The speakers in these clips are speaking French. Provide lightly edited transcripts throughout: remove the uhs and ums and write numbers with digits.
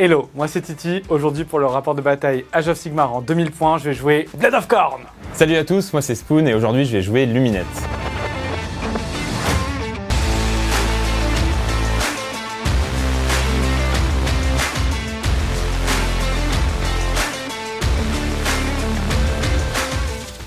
Hello, moi c'est Titi. Aujourd'hui pour le rapport de bataille Age of Sigmar en 2000 points, je vais jouer Blade of Khorne. Salut à tous, moi c'est Spoon et aujourd'hui je vais jouer Lumineth.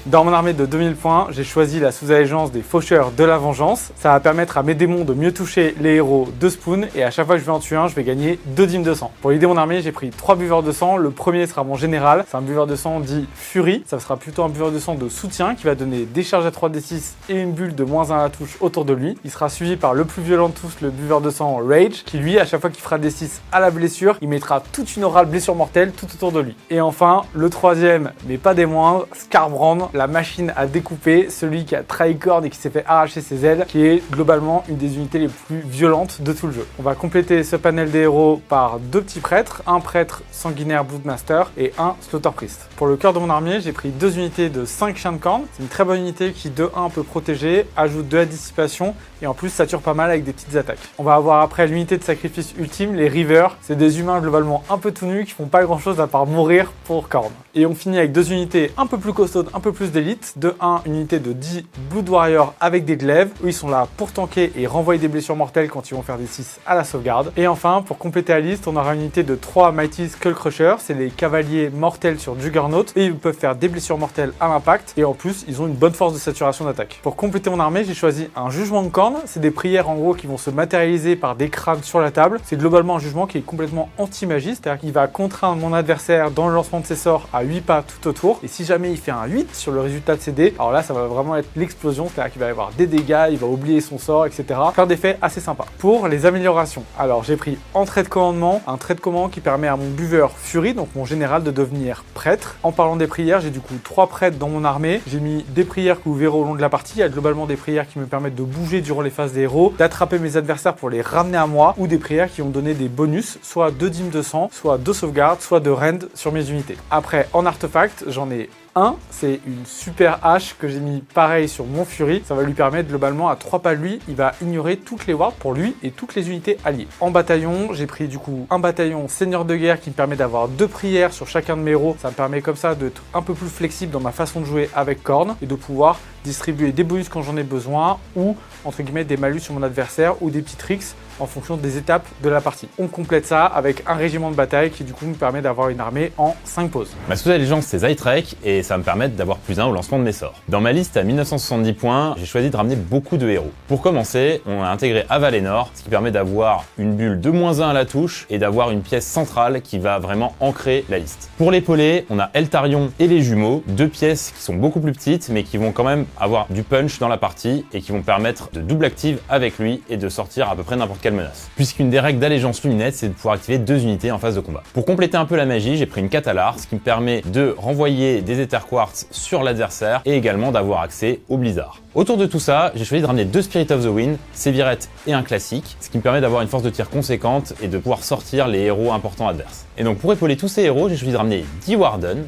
Dans mon armée de 2000 points, j'ai choisi la sous-allégeance des Faucheurs de la Vengeance. Ça va permettre à mes démons de mieux toucher les héros de Spoon et à chaque fois que je vais en tuer un, je vais gagner 2 dîmes de sang. Pour l'idée mon armée, j'ai pris 3 buveurs de sang. Le premier sera mon général, c'est un buveur de sang dit Fury. Ça sera plutôt un buveur de sang de soutien qui va donner des charges à 3d6 et une bulle de -1 à la touche autour de lui. Il sera suivi par le plus violent de tous, le buveur de sang Rage, qui lui, à chaque fois qu'il fera des 6 à la blessure, il mettra toute une orale blessure mortelle tout autour de lui. Et enfin, le troisième, mais pas des moindres, Skarbrand, la machine à découper, celui qui a trahi Khorne et qui s'est fait arracher ses ailes, qui est globalement une des unités les plus violentes de tout le jeu. On va compléter ce panel des héros par 2 petits prêtres, un prêtre sanguinaire Bloodmaster et un Slaughter Priest. Pour le cœur de mon armée, j'ai pris 2 unités de 5 chiens de Khorne. C'est une très bonne unité qui de 1 peut protéger, ajoute 2 à dissipation et en plus ça tue pas mal avec des petites attaques. On va avoir après l'unité de sacrifice ultime, les Reavers. C'est des humains globalement un peu tout nus qui font pas grand chose à part mourir pour Khorne. Et on finit avec 2 unités un peu plus costaudes, un peu plus d'élite. De 1, une unité de 10 Blood Warrior avec des glaives, où ils sont là pour tanker et renvoyer des blessures mortelles quand ils vont faire des 6 à la sauvegarde. Et enfin, pour compléter la liste, on aura une unité de 3 Mighty Skullcrusher, c'est les cavaliers mortels sur Juggernaut, et ils peuvent faire des blessures mortelles à l'impact, et en plus, ils ont une bonne force de saturation d'attaque. Pour compléter mon armée, j'ai choisi un jugement de Khorne, c'est des prières en gros qui vont se matérialiser par des crânes sur la table. C'est globalement un jugement qui est complètement anti-magie, c'est-à-dire qu'il va contraindre mon adversaire dans le lancement de ses sorts à 8 pas tout autour, et si jamais il fait un 8 sur le résultat de ses dés, alors là ça va vraiment être l'explosion, c'est-à-dire qu'il va y avoir des dégâts, il va oublier son sort, etc. Faire des faits assez sympas. Pour les améliorations, alors j'ai pris en trait de commandement, un trait de commandement qui permet à mon buveur Fury, donc mon général, de devenir prêtre. En parlant des prières, j'ai du coup 3 prêtres dans mon armée. J'ai mis des prières que vous verrez au long de la partie. Il y a globalement des prières qui me permettent de bouger durant les phases des héros, d'attraper mes adversaires pour les ramener à moi, ou des prières qui ont donné des bonus, soit 2 dîmes de sang, soit 2 sauvegardes, soit de rend sur mes unités. Après, en artefact, j'en ai un, c'est une super hache que j'ai mis pareil sur mon Fury. Ça va lui permettre globalement à 3 pas de lui, il va ignorer toutes les wards pour lui et toutes les unités alliées. En bataillon, j'ai pris du coup un bataillon seigneur de guerre qui me permet d'avoir 2 prières sur chacun de mes héros. Ça me permet comme ça d'être un peu plus flexible dans ma façon de jouer avec Khorne et de pouvoir distribuer des bonus quand j'en ai besoin ou entre guillemets des malus sur mon adversaire ou des petits tricks en fonction des étapes de la partie. On complète ça avec un régiment de bataille qui du coup me permet d'avoir une armée en 5 pauses. Ma sous-allégeance c'est Zytrek et ça va me permettre d'avoir +1 au lancement de mes sorts. Dans ma liste à 1970 points, j'ai choisi de ramener beaucoup de héros. Pour commencer, on a intégré Avalenor, ce qui permet d'avoir une bulle de -1 à la touche et d'avoir une pièce centrale qui va vraiment ancrer la liste. Pour l'épauler, on a Eltarion et les jumeaux, 2 pièces qui sont beaucoup plus petites mais qui vont quand même avoir du punch dans la partie et qui vont permettre de double active avec lui et de sortir à peu près n'importe quelle menace. Puisqu'une des règles d'allégeance Lumineth, c'est de pouvoir activer 2 unités en phase de combat. Pour compléter un peu la magie, j'ai pris une Catalar, ce qui me permet de renvoyer des Aether Quartz sur l'adversaire et également d'avoir accès au Blizzard. Autour de tout ça, j'ai choisi de ramener 2 Spirit of the Wind, Sévirette et un classique, ce qui me permet d'avoir une force de tir conséquente et de pouvoir sortir les héros importants adverses. Et donc pour épauler tous ces héros, j'ai choisi de ramener 10 Warden,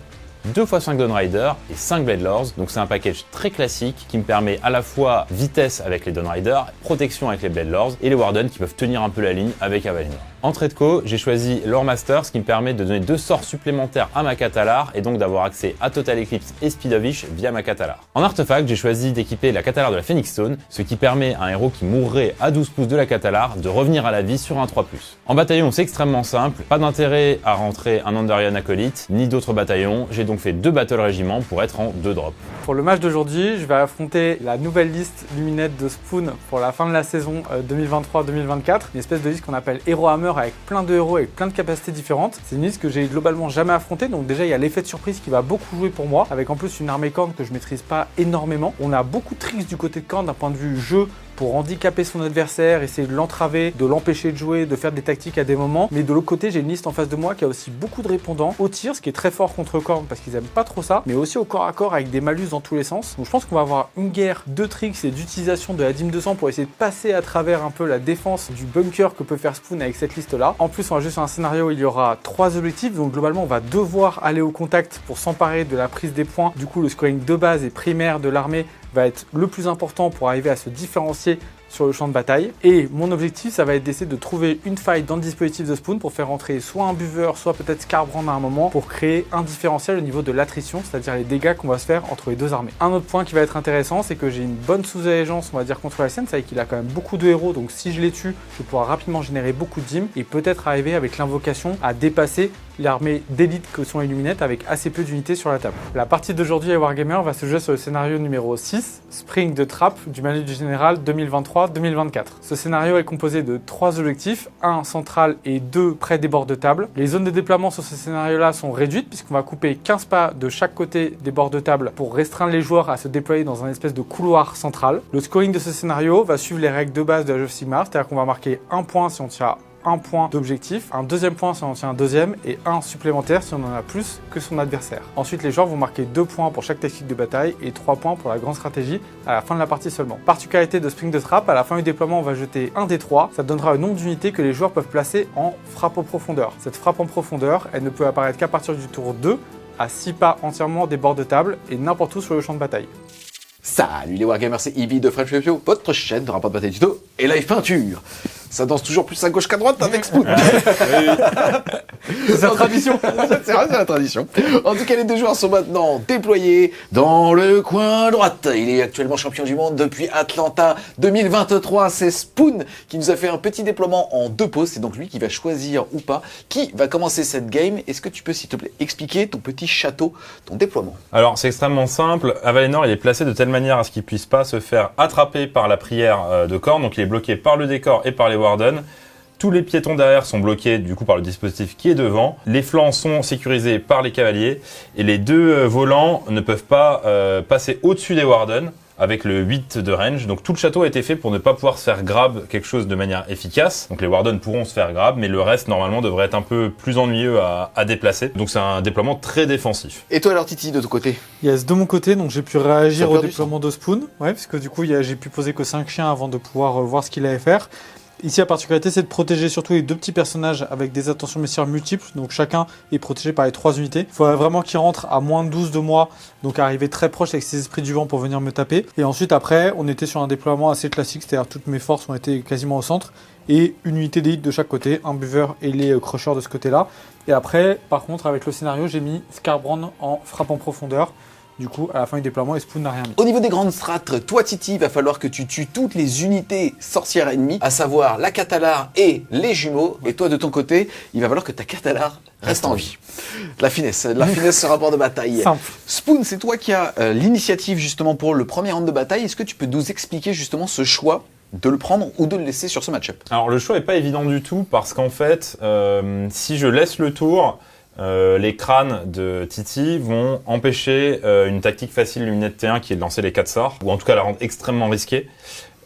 2 x 5 Dawn Rider et 5 Blade Lords, donc c'est un package très classique qui me permet à la fois vitesse avec les Dawn Rider, protection avec les Blade Lords et les Warden qui peuvent tenir un peu la ligne avec Avalenor. En trait de co, j'ai choisi Lore Master, ce qui me permet de donner 2 sorts supplémentaires à ma Catalar et donc d'avoir accès à Total Eclipse et Speed of Ish via ma Catalar. En artefact, j'ai choisi d'équiper la Catalar de la Phoenix Stone, ce qui permet à un héros qui mourrait à 12 pouces de la Catalar de revenir à la vie sur un 3+. En bataillon, c'est extrêmement simple, pas d'intérêt à rentrer un Andarian Acolyte ni d'autres bataillons, j'ai donc fait 2 Battle Régiments pour être en 2 drops. Pour le match d'aujourd'hui, je vais affronter la nouvelle liste Lumineth de Spoon pour la fin de la saison 2023-2024. Une espèce de liste qu'on appelle Hero Hammer avec plein de héros et plein de capacités différentes. C'est une liste que j'ai globalement jamais affrontée, donc déjà il y a l'effet de surprise qui va beaucoup jouer pour moi, avec en plus une armée Khorne que je maîtrise pas énormément. On a beaucoup de tricks du côté de Khorne d'un point de vue jeu, pour handicaper son adversaire, essayer de l'entraver, de l'empêcher de jouer, de faire des tactiques à des moments. Mais de l'autre côté, j'ai une liste en face de moi qui a aussi beaucoup de répondants au tir, ce qui est très fort contre Khorne parce qu'ils aiment pas trop ça, mais aussi au corps à corps avec des malus dans tous les sens. Donc je pense qu'on va avoir une guerre de tricks et d'utilisation de la dîme de sang pour essayer de passer à travers un peu la défense du bunker que peut faire Spoon avec cette liste-là. En plus, on va jouer sur un scénario où il y aura 3 objectifs, donc globalement, on va devoir aller au contact pour s'emparer de la prise des points. Du coup, le scoring de base et primaire de l'armée va être le plus important pour arriver à se différencier sur le champ de bataille. Et mon objectif, ça va être d'essayer de trouver une faille dans le dispositif de Spoon pour faire entrer soit un buveur, soit peut-être Scarbrand à un moment pour créer un différentiel au niveau de l'attrition, c'est-à-dire les dégâts qu'on va se faire entre les deux armées. Un autre point qui va être intéressant, c'est que j'ai une bonne sous-allégeance, on va dire, contre la scène, c'est qu'il a quand même beaucoup de héros, donc si je les tue, je vais pouvoir rapidement générer beaucoup de dîmes et peut-être arriver avec l'invocation à dépasser l'armée d'élite que sont les Luminettes avec assez peu d'unités sur la table. La partie d'aujourd'hui à Wargamer va se jouer sur le scénario numéro 6, Spring de Trappe du Malus général 2023-2024. Ce scénario est composé de 3 objectifs, 1 central et 2 près des bords de table. Les zones de déploiement sur ce scénario-là sont réduites puisqu'on va couper 15 pas de chaque côté des bords de table pour restreindre les joueurs à se déployer dans un espèce de couloir central. Le scoring de ce scénario va suivre les règles de base de la Jeu of Sigmar, c'est-à-dire qu'on va marquer 1 point si on tire un point d'objectif, un deuxième point si on en tient un deuxième et un supplémentaire si on en a plus que son adversaire. Ensuite, les joueurs vont marquer 2 points pour chaque tactique de bataille et 3 points pour la grande stratégie à la fin de la partie seulement. Particularité de Spring de Trap, à la fin du déploiement, on va jeter un des 3. Ça donnera le nombre d'unités que les joueurs peuvent placer en frappe en profondeur. Cette frappe en profondeur, elle ne peut apparaître qu'à partir du tour 2, à 6 pas entièrement des bords de table et n'importe où sur le champ de bataille. Salut les Wargamers, c'est Ivy de French Review, votre chaîne de rapport de bataille tuto et live peinture. Ça danse toujours plus à gauche qu'à droite avec Spoon. C'est sa tradition. C'est vrai, c'est la tradition. En tout cas, les 2 joueurs sont maintenant déployés dans le coin droite. Il est actuellement champion du monde depuis Atlanta 2023. C'est Spoon qui nous a fait un petit déploiement en 2 pauses. C'est donc lui qui va choisir ou pas qui va commencer cette game. Est-ce que tu peux, s'il te plaît, expliquer ton petit château, ton déploiement? Alors, c'est extrêmement simple. Avalénor, il est placé de telle manière à ce qu'il puisse pas se faire attraper par la prière de corps. Donc, il est bloqué par le décor et par les Warden. Tous les piétons derrière sont bloqués du coup par le dispositif qui est devant. Les flancs sont sécurisés par les cavaliers et les 2 volants ne peuvent pas passer au-dessus des Warden avec le 8 de range. Donc tout le château a été fait pour ne pas pouvoir se faire grab quelque chose de manière efficace. Donc les Warden pourront se faire grab, mais le reste normalement devrait être un peu plus ennuyeux à déplacer. Donc c'est un déploiement très défensif. Et toi alors Titi, de ton côté? Yes, de mon côté, donc j'ai pu réagir Ça a au perdu, déploiement de Spoon, ouais, parce que du coup j'ai pu poser que 5 chiens avant de pouvoir voir ce qu'il allait faire. Ici, la particularité, c'est de protéger surtout les 2 petits personnages avec des attentions messieurs multiples. Donc chacun est protégé par les 3 unités. Il faudrait vraiment qu'il rentre à moins de 12 de moi, donc arriver très proche avec ses esprits du vent pour venir me taper. Et ensuite, après, on était sur un déploiement assez classique, c'est-à-dire toutes mes forces ont été quasiment au centre. Et une unité d'élite de chaque côté, un buveur et les crushers de ce côté-là. Et après, par contre, avec le scénario, j'ai mis Scarbrand en frappe en profondeur. Du coup, à la fin du déploiement, et Spoon n'a rien mis. Au niveau des grandes strates, toi Titi, il va falloir que tu tues toutes les unités sorcières ennemies, à savoir la Catalar et les jumeaux. Et toi de ton côté, il va falloir que ta Catalar reste en vie. La finesse ce rapport de bataille. Simple. Spoon, c'est toi qui as l'initiative justement pour le premier round de bataille. Est-ce que tu peux nous expliquer justement ce choix de le prendre ou de le laisser sur ce match-up? Alors le choix est pas évident du tout parce qu'en fait, si je laisse le tour, les crânes de Titi vont empêcher une tactique facile Luminette T1 qui est de lancer les 4 sorts, ou en tout cas la rendre extrêmement risquée.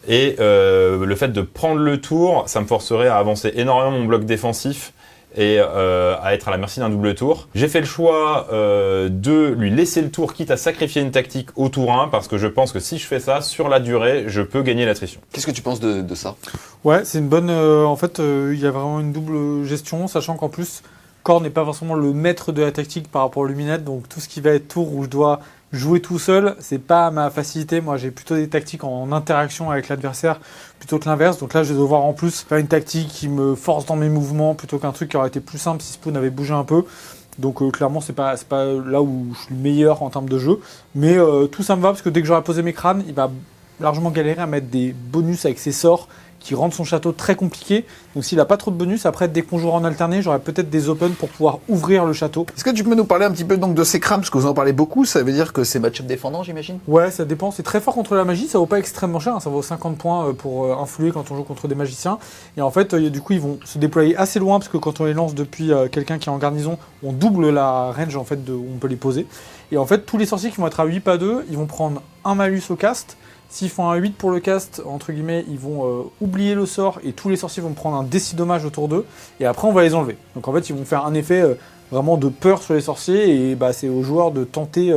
Et le fait de prendre le tour, ça me forcerait à avancer énormément mon bloc défensif et à être à la merci d'un double tour. J'ai fait le choix de lui laisser le tour, quitte à sacrifier une tactique au tour 1, parce que je pense que si je fais ça, sur la durée, je peux gagner l'attrition. Qu'est-ce que tu penses de ça? Ouais, c'est une bonne... en fait, il y a vraiment une double gestion, sachant qu'en plus, Core n'est pas forcément le maître de la tactique par rapport aux Luminettes, donc tout ce qui va être tour où je dois jouer tout seul, c'est pas ma facilité. Moi, j'ai plutôt des tactiques en interaction avec l'adversaire plutôt que l'inverse. Donc là, je vais devoir en plus faire une tactique qui me force dans mes mouvements plutôt qu'un truc qui aurait été plus simple si Spoon avait bougé un peu. Donc clairement, c'est pas là où je suis le meilleur en termes de jeu. Mais tout ça me va parce que dès que j'aurai posé mes crânes, il va largement galérer à mettre des bonus avec ses sorts qui rendent son château très compliqué. Donc s'il n'a pas trop de bonus, après dès qu'on jouera en alterné, j'aurai peut-être des opens pour pouvoir ouvrir le château. Est-ce que tu peux nous parler un petit peu donc de ces crânes, parce que vous en parlez beaucoup, ça veut dire que c'est match-up défendant, j'imagine? Ouais, ça dépend, c'est très fort contre la magie, ça vaut pas extrêmement cher, hein, ça vaut 50 points pour influer quand on joue contre des magiciens. Et en fait, du coup, ils vont se déployer assez loin, parce que quand on les lance depuis quelqu'un qui est en garnison, on double la range en fait où on peut les poser. Et en fait, tous les sorciers qui vont être à 8 pas 2, ils vont prendre un malus au cast. S'ils font un 8 pour le cast, entre guillemets, ils vont oublier le sort et tous les sorciers vont prendre un DC dommage autour d'eux et après on va les enlever. Donc en fait ils vont faire un effet vraiment de peur sur les sorciers et bah, c'est aux joueurs de tenter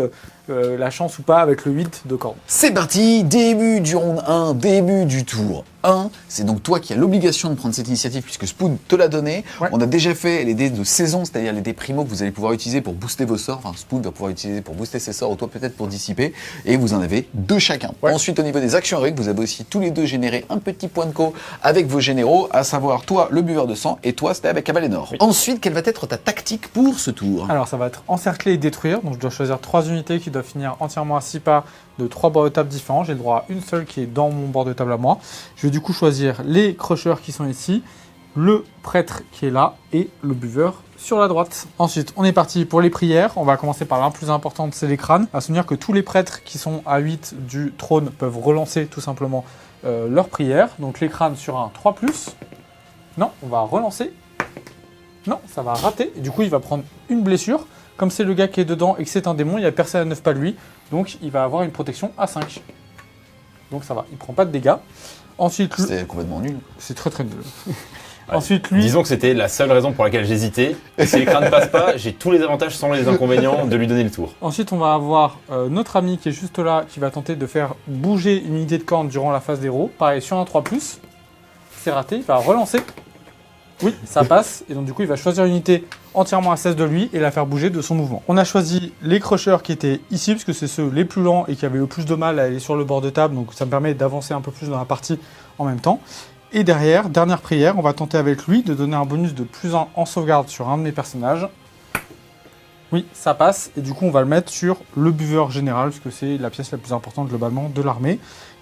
la chance ou pas avec le 8 de corde. C'est parti, début du round 1, début du tour 1. C'est donc toi qui as l'obligation de prendre cette initiative puisque Spoon te l'a donné. Ouais. On a déjà fait les dés de saison, c'est-à-dire les dés primo que vous allez pouvoir utiliser pour booster vos sorts. Enfin, Spoon va pouvoir utiliser pour booster ses sorts ou toi peut-être pour dissiper. Et vous en avez 2 chacun. Ouais. Ensuite, au niveau des actions héroïques, vous avez aussi tous les deux généré un petit point de co avec vos généraux, à savoir toi le buveur de sang et toi c'était avec Avalénor. Oui. Ensuite, quelle va être ta tactique pour ce tour? Alors ça va être encercler et détruire, donc je dois choisir 3 unités qui doivent finir entièrement à 6 pas de 3 bords de table différents. J'ai le droit à une seule qui est dans mon bord de table à moi. Je vais du coup choisir les crushers qui sont ici, le prêtre qui est là et le buveur sur la droite. Ensuite, on est parti pour les prières. On va commencer par la plus importante, c'est les crânes. À se souvenir que tous les prêtres qui sont à 8 du trône peuvent relancer tout simplement leur prière. Donc les crânes sur un 3+. Non, on va relancer. Non, ça va rater. Et du coup, il va prendre une blessure. Comme c'est le gars qui est dedans et que c'est un démon, il n'y a personne à 9 pas lui. Donc, il va avoir une protection à 5. Donc, ça va. Il prend pas de dégâts. Ensuite, C'était complètement nul. c'est très très nul. Ouais. Ensuite, lui... Disons que c'était la seule raison pour laquelle j'hésitais. Si l'écran ne passe pas, j'ai tous les avantages sans les inconvénients de lui donner le tour. Ensuite, on va avoir notre ami qui est juste là, qui va tenter de faire bouger une unité de corne durant la phase d'héros. Pareil, sur un 3+. C'est raté. Il va relancer. Oui, ça passe. Et donc, du coup, il va choisir une unité entièrement à 16 de lui et la faire bouger de son mouvement. On a choisi les crushers qui étaient ici, parce que c'est ceux les plus lents et qui avaient le plus de mal à aller sur le bord de table. Donc, ça me permet d'avancer un peu plus dans la partie en même temps. Et derrière, dernière prière, on va tenter avec lui de donner un bonus de +1 en sauvegarde sur un de mes personnages. Oui, ça passe. Et du coup, on va le mettre sur le buveur général, parce que c'est la pièce la plus importante globalement de l'armée.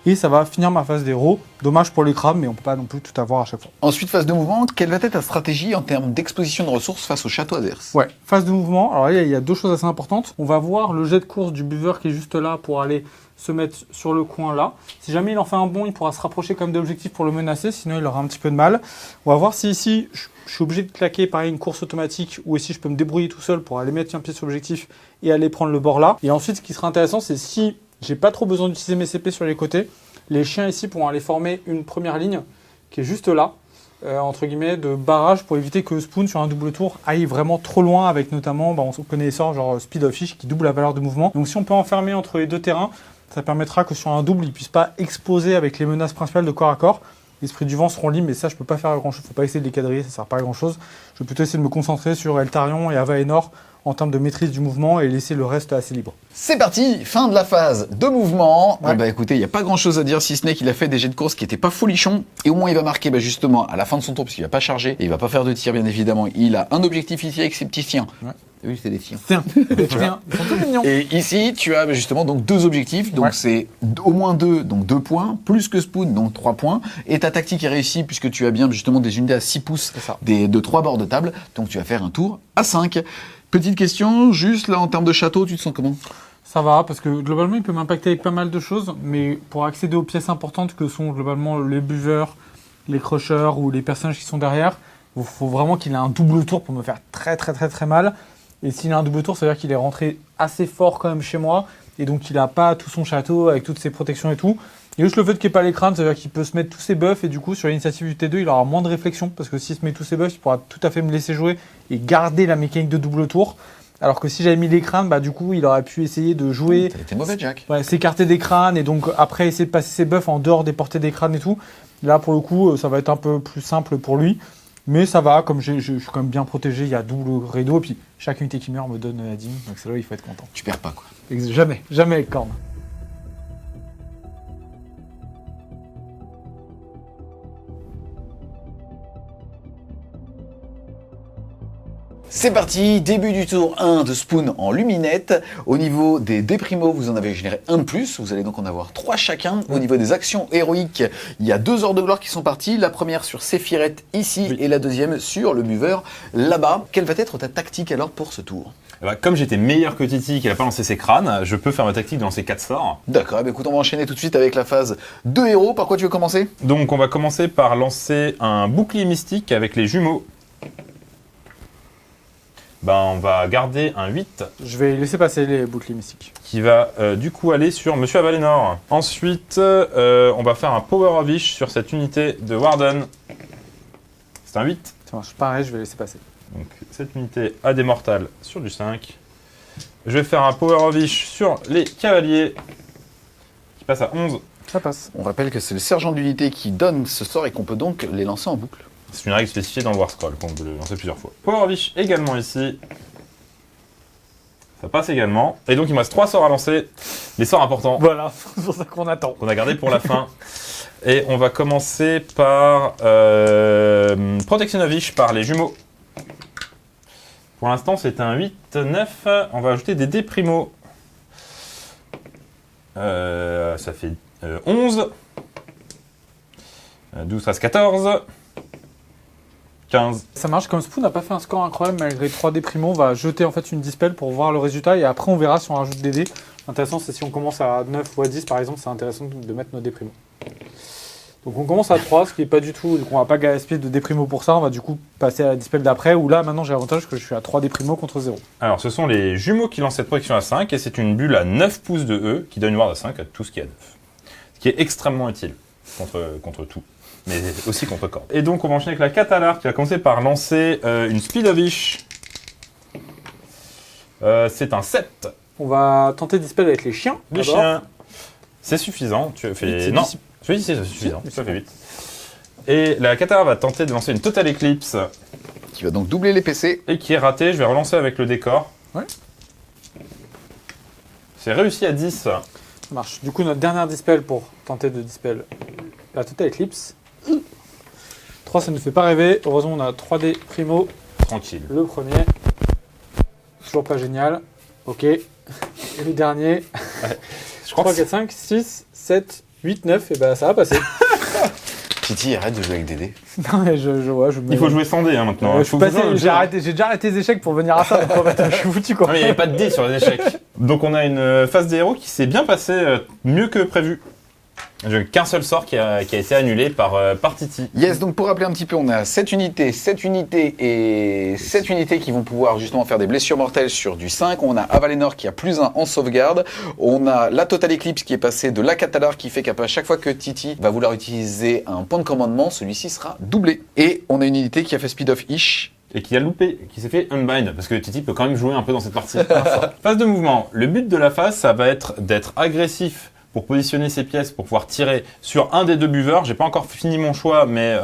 Et ça va finir ma phase d'héros. Dommage pour les crânes, mais on peut pas non plus tout avoir à chaque fois. Ensuite, phase de mouvement, quelle va être ta stratégie en termes d'exposition de ressources face au château adverse? Ouais, phase de mouvement. Alors là, il y a 2 choses assez importantes. On va voir le jet de course du buveur qui est juste là pour aller se mettre sur le coin là. Si jamais il en fait un bon, il pourra se rapprocher comme d'objectif pour le menacer, sinon il aura un petit peu de mal. On va voir si ici, je suis obligé de claquer pareil une course automatique ou si je peux me débrouiller tout seul pour aller mettre un pied sur l'objectif et aller prendre le bord là. Et ensuite, ce qui sera intéressant, c'est si j'ai pas trop besoin d'utiliser mes CP sur les côtés, les chiens ici pourront aller former une première ligne qui est juste là, entre guillemets, de barrage pour éviter que Spoon, sur un double tour, aille vraiment trop loin avec notamment, on connaît les sorts genre Speed of Fish qui double la valeur de mouvement. Donc si on peut enfermer entre les 2 terrains, ça permettra que sur un double, il ne puisse pas exploser avec les menaces principales de corps à corps. Les esprits du vent seront libres, mais ça, je peux pas faire grand chose. Faut pas essayer de les quadriller, ça sert pas à grand chose. Je vais plutôt essayer de me concentrer sur Eltarion et Avaenor en termes de maîtrise du mouvement et laisser le reste assez libre. C'est parti, fin de la phase de mouvement. Ouais. Ah bah écoutez, il n'y a pas grand chose à dire si ce n'est qu'il a fait des jets de course qui n'étaient pas folichons. Et au moins il va marquer justement à la fin de son tour, parce qu'il va pas charger, et il va pas faire de tir bien évidemment. Il a un objectif ici avec ses petits chiens. Ouais. Oui, c'est des chiens. Tiens, ils sont tous mignons. Et ici, tu as justement donc 2 objectifs, donc Ouais. c'est au moins 2, donc 2 points, plus que Spoon, donc 3 points. Et ta tactique est réussie puisque tu as bien justement des unités à 6 pouces C'est ça. de 3 bords de table, donc tu vas faire un tour à 5. Petite question, juste là en termes de château, tu te sens comment? Ça va, parce que globalement, il peut m'impacter avec pas mal de choses, mais pour accéder aux pièces importantes que sont globalement les buveurs, les crushers ou les personnages qui sont derrière, il faut vraiment qu'il ait un double tour pour me faire très mal. Et s'il a un double tour, ça veut dire qu'il est rentré assez fort quand même chez moi, et donc il n'a pas tout son château avec toutes ses protections et tout. Et juste le fait qu'il n'y ait pas les crânes, ça veut dire qu'il peut se mettre tous ses buffs, et du coup sur l'initiative du T2, il aura moins de réflexion, parce que s'il se met tous ses buffs, il pourra tout à fait me laisser jouer et garder la mécanique de double tour. Alors que si j'avais mis les crânes, du coup il aurait pu essayer de jouer, T'es mauvais, Jack. ouais, s'écarter des crânes, et donc après essayer de passer ses buffs en dehors des portées des crânes et tout. Là pour le coup, ça va être un peu plus simple pour lui. Mais ça va, comme je suis quand même bien protégé, il y a double rideau, et puis chaque unité qui meurt me donne la dîme, donc c'est là où il faut être content. Tu perds pas quoi. Jamais avec corne. C'est parti, début du tour 1 de Spoon en luminette. Au niveau des déprimo, vous en avez généré un de plus. Vous allez donc en avoir 3 chacun. Au niveau des actions héroïques, il y a 2 heures de gloire qui sont parties. La première sur Séphirette ici, Oui. et la deuxième sur le buveur là-bas. Quelle va être ta tactique alors pour ce tour? Comme j'étais meilleur que Titi qui n'a pas lancé ses crânes, je peux faire ma tactique de lancer 4 sorts. D'accord, eh bien, écoute, on va enchaîner tout de suite avec la phase de héros. Par quoi tu veux commencer? Donc on va commencer par lancer un bouclier mystique avec les jumeaux. On va garder un 8 Je vais laisser passer les boucliers mystiques. qui va du coup aller sur Monsieur Avalénor. Ensuite, on va faire un Power of Wish sur cette unité de Warden. C'est un 8. Ça marche pareil, je vais laisser passer. Donc cette unité a des mortales sur du 5. Je vais faire un Power of Wish sur les cavaliers qui passent à 11. Ça passe. On rappelle que c'est le sergent d'unité qui donne ce sort et qu'on peut donc les lancer en boucle. C'est une règle spécifiée dans le War Scroll, qu'on peut le lancer plusieurs fois. Power of Wish également ici. Ça passe également. Et donc il me reste 3 sorts à lancer. Les sorts importants. Voilà, c'est pour ça qu'on attend. Qu'on a gardé pour la fin. Et on va commencer par Protection of Wish par les jumeaux. Pour l'instant, c'est un 8-9. On va ajouter des dés primo. Ça fait 11. 12, 13, 14. 15. Ça marche, comme Spoon n'a pas fait un score incroyable malgré 3 dés primo, on va jeter en fait une dispel pour voir le résultat et après on verra si on rajoute des dés. L'intéressant c'est si on commence à 9 ou à 10 par exemple, c'est intéressant de mettre nos dés primo. Donc on commence à 3, ce qui est pas du tout, donc on va pas gaspiller de dés primo pour ça, on va du coup passer à la dispel d'après où là maintenant j'ai l'avantage que je suis à 3 dés primo contre 0. Alors ce sont les jumeaux qui lancent cette protection à 5 et c'est une bulle à 9 pouces de E qui donne une ward à 5 à tout ce qui est à 9. Ce qui est extrêmement utile contre tout. Mais aussi contre Corbe. Et donc on va enchaîner avec la Catalar qui va commencer par lancer une Speed of Wish. C'est un 7. On va tenter dispel avec les chiens. Les d'abord. chiens, c'est suffisant. Tu fais... C'est Non, disci- oui, c'est suffisant. Ça fait 8. Et la Catalar va tenter de lancer une Total Eclipse Qui va donc doubler les PC. et qui est ratée. Je vais relancer avec le décor. Ouais. C'est réussi à 10. Ça marche. Du coup notre dernière dispel pour tenter de dispel la Total Eclipse. 3 ça ne fait pas rêver, heureusement on a 3 dés primo. Tranquille. Le premier, toujours pas génial. Ok. Et le dernier, Je crois 3, que 4, 5, 6, 7, 8, 9, et bah ça va passer. Titi, arrête de jouer avec des dés. Non mais je vois, je me... il faut jouer sans dés hein, maintenant. Je suis passé, j'ai déjà arrêté les échecs pour venir à ça, donc en fait, je suis foutu quoi. Non, mais il n'y avait pas de dés sur les échecs. Donc on a une phase des héros qui s'est bien passée, mieux que prévu. J'ai qu'un seul sort qui a été annulé par Titi. Yes, donc pour rappeler un petit peu, on a 7 unités et 7 unités qui vont pouvoir justement faire des blessures mortelles sur du 5. On a Avalenor qui a +1 en sauvegarde. On a la Total Eclipse qui est passée de la Catalar qui fait qu'à chaque fois que Titi va vouloir utiliser un point de commandement, celui-ci sera doublé. Et on a une unité qui a fait Speed of Ish. Et qui a loupé, qui s'est fait unbind, parce que Titi peut quand même jouer un peu dans cette partie. Phase de mouvement. Le but de la phase, ça va être d'être agressif pour positionner ses pièces, pour pouvoir tirer sur un des deux buveurs. J'ai pas encore fini mon choix, mais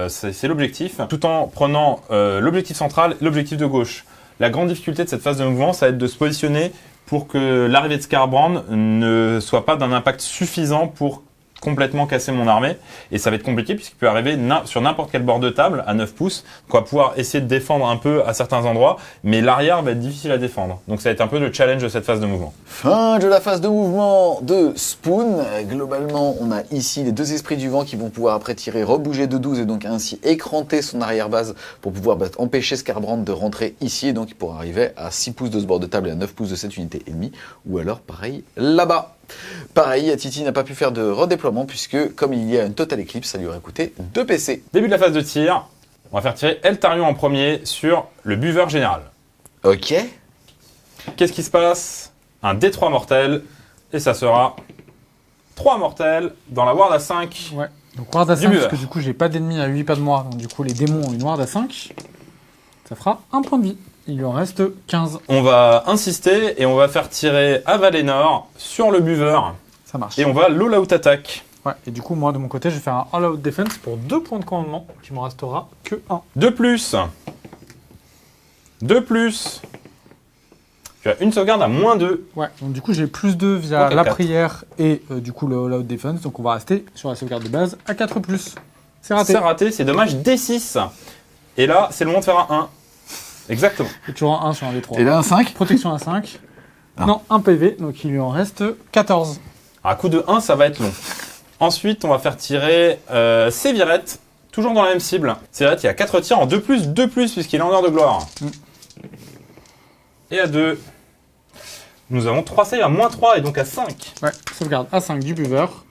c'est l'objectif. Tout en prenant l'objectif central et l'objectif de gauche. La grande difficulté de cette phase de mouvement, ça va être de se positionner pour que l'arrivée de Skarbrand ne soit pas d'un impact suffisant pour complètement casser mon armée. Et ça va être compliqué puisqu'il peut arriver sur n'importe quel bord de table à 9 pouces. On va pouvoir essayer de défendre un peu à certains endroits, mais l'arrière va être difficile à défendre. Donc ça va être un peu le challenge de cette phase de mouvement. Fin de la phase de mouvement de Spoon. Globalement, on a ici les 2 esprits du vent qui vont pouvoir après tirer, rebouger de 12 et donc ainsi écranter son arrière-base pour pouvoir empêcher Skarbrand de rentrer ici. Et donc il pourra arriver à 6 pouces de ce bord de table et à 9 pouces de cette unité ennemie. Ou alors pareil là-bas. Pareil, Titi n'a pas pu faire de redéploiement puisque comme il y a une Total Eclipse, ça lui aurait coûté 2 PC. Début de la phase de tir. On va faire tirer Eltarion en premier sur le buveur général. Ok. Qu'est-ce qui se passe? Un D3 mortel. Et ça sera 3 mortels dans la ward à 5. Ouais. Donc ward à Du 5, buveur. parce que du coup j'ai pas d'ennemis à 8 pas de moi, donc du coup les démons ont une ward à 5. Ça fera un point de vie. Il lui en reste 15. On va insister et on va faire tirer Avalenor sur le buveur. Ça marche. Et on va l'all-out attack. Ouais, et du coup, moi de mon côté, je vais faire un all-out defense pour 2 points de commandement, qui m'en restera que 1. 2 plus. 2 plus. Tu as une sauvegarde à -2. Ouais, donc du coup, j'ai plus 2 via Ok, la 4. prière et du coup le all-out defense, donc on va rester sur la sauvegarde de base à 4 plus. C'est raté. C'est raté, c'est dommage. D6. Et là, c'est le moment de faire un 1. Exactement. Et toujours un 1 sur un des 3. Et là un 5. Protection à 5. Ah. Non, un PV, donc il lui en reste 14. À coup de 1, ça va être long. Ensuite, on va faire tirer Sévirette, toujours dans la même cible. Sévirette, il y a 4 tirs en 2+, puisqu'il est en heure de gloire. Et à 2, nous avons 3 saves à -3 et donc à 5. Ouais, sauvegarde à 5 du buveur.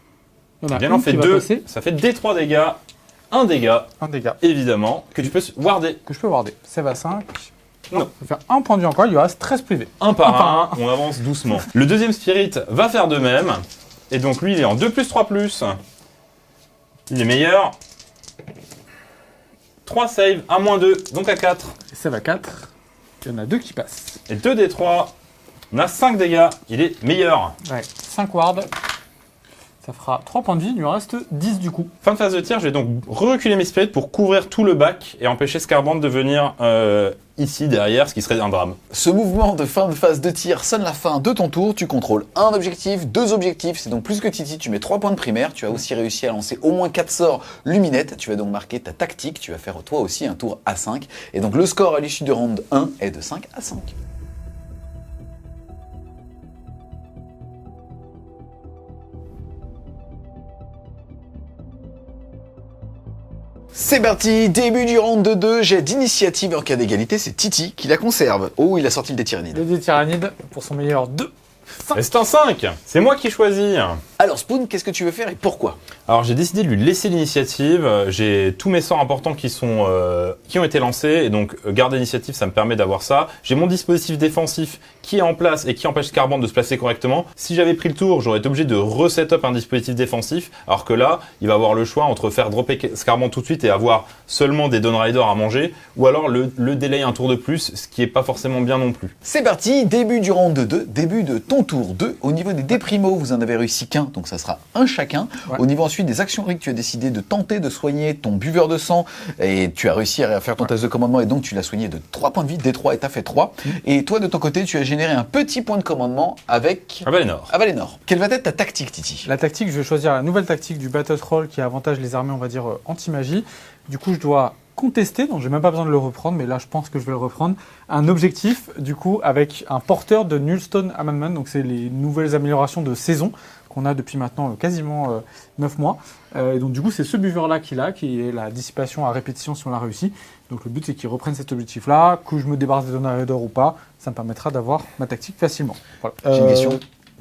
Il y en a Bien, une on fait qui va 2, passer. ça fait D3 dégâts, 1 dégât, Un dégât évidemment, que tu peux warder. que je peux warder. Save à 5. Non. Je vais faire un point de vie encore, il lui reste 13 privés. Un par Un par un, on avance doucement. Le deuxième spirit va faire de même. Et donc lui, il est en 2+, 3+. Il est meilleur. 3 saves à -2, donc à 4. Et save à 4. Il y en a 2 qui passent. Et 2 D3 On a 5 dégâts, il est meilleur. Ouais, 5 wards. Ça fera 3 points de vie, il lui en reste 10 du coup. Fin de phase de tir, je vais donc reculer mes spirits pour couvrir tout le bac et empêcher Scarbrand de venir ici derrière, ce qui serait un drame. Ce mouvement de fin de phase de tir sonne la fin de ton tour. Tu contrôles un objectif, 2 objectifs. C'est donc plus que Titi. Tu mets 3 points de primaire. Tu as aussi réussi à lancer au moins 4 sorts luminettes. Tu vas donc marquer ta tactique. Tu vas faire toi aussi un tour à 5. Et donc le score à l'issue du round 1 est de 5 à 5. C'est parti, début du round de 2, jet d'initiative en cas d'égalité, c'est Titi qui la conserve. Oh, il a sorti le dé tyrannide. Le dé tyrannide pour son meilleur 2. Et c'est un 5. C'est moi qui choisis. Alors Spoon, qu'est-ce que tu veux faire et pourquoi? Alors j'ai décidé de lui laisser l'initiative. J'ai tous mes sorts importants qui ont été lancés et donc garder l'initiative, ça me permet d'avoir ça. J'ai mon dispositif défensif qui est en place et qui empêche Scarbrand de se placer correctement. Si j'avais pris le tour, j'aurais été obligé de reset-up un dispositif défensif, alors que là, il va avoir le choix entre faire dropper Scarbrand tout de suite et avoir seulement des Dawn Riders à manger, ou alors le délai un tour de plus, ce qui est pas forcément bien non plus. C'est parti, début du round de 2, début de ton tour 2. Au niveau des déprimos, vous en avez réussi qu'un, donc ça sera un chacun. Ouais. Au niveau ensuite des actions Rick, tu as décidé de tenter de soigner ton buveur de sang et tu as réussi à faire ton test de commandement et donc tu l'as soigné de 3 points de vie, D3 et t'as fait 3. Et toi de ton côté, tu as généré un petit point de commandement avec Avalénor. Quelle va être ta tactique, Titi? La tactique, je vais choisir la nouvelle tactique du Battle Troll qui avantage les armées, on va dire, anti-magie. Du coup, je dois contester, donc j'ai même pas besoin de le reprendre, mais là je pense que je vais le reprendre. Un objectif, du coup, avec un porteur de Nullstone Amendment, donc c'est les nouvelles améliorations de saison qu'on a depuis maintenant quasiment 9 mois. Et donc du coup, c'est ce buveur-là qui est la dissipation à répétition si on l'a réussi. Donc le but, c'est qu'il reprenne cet objectif-là, que je me débarrasse des Dawn Riders ou pas, ça me permettra d'avoir ma tactique facilement. Voilà. J'ai une question.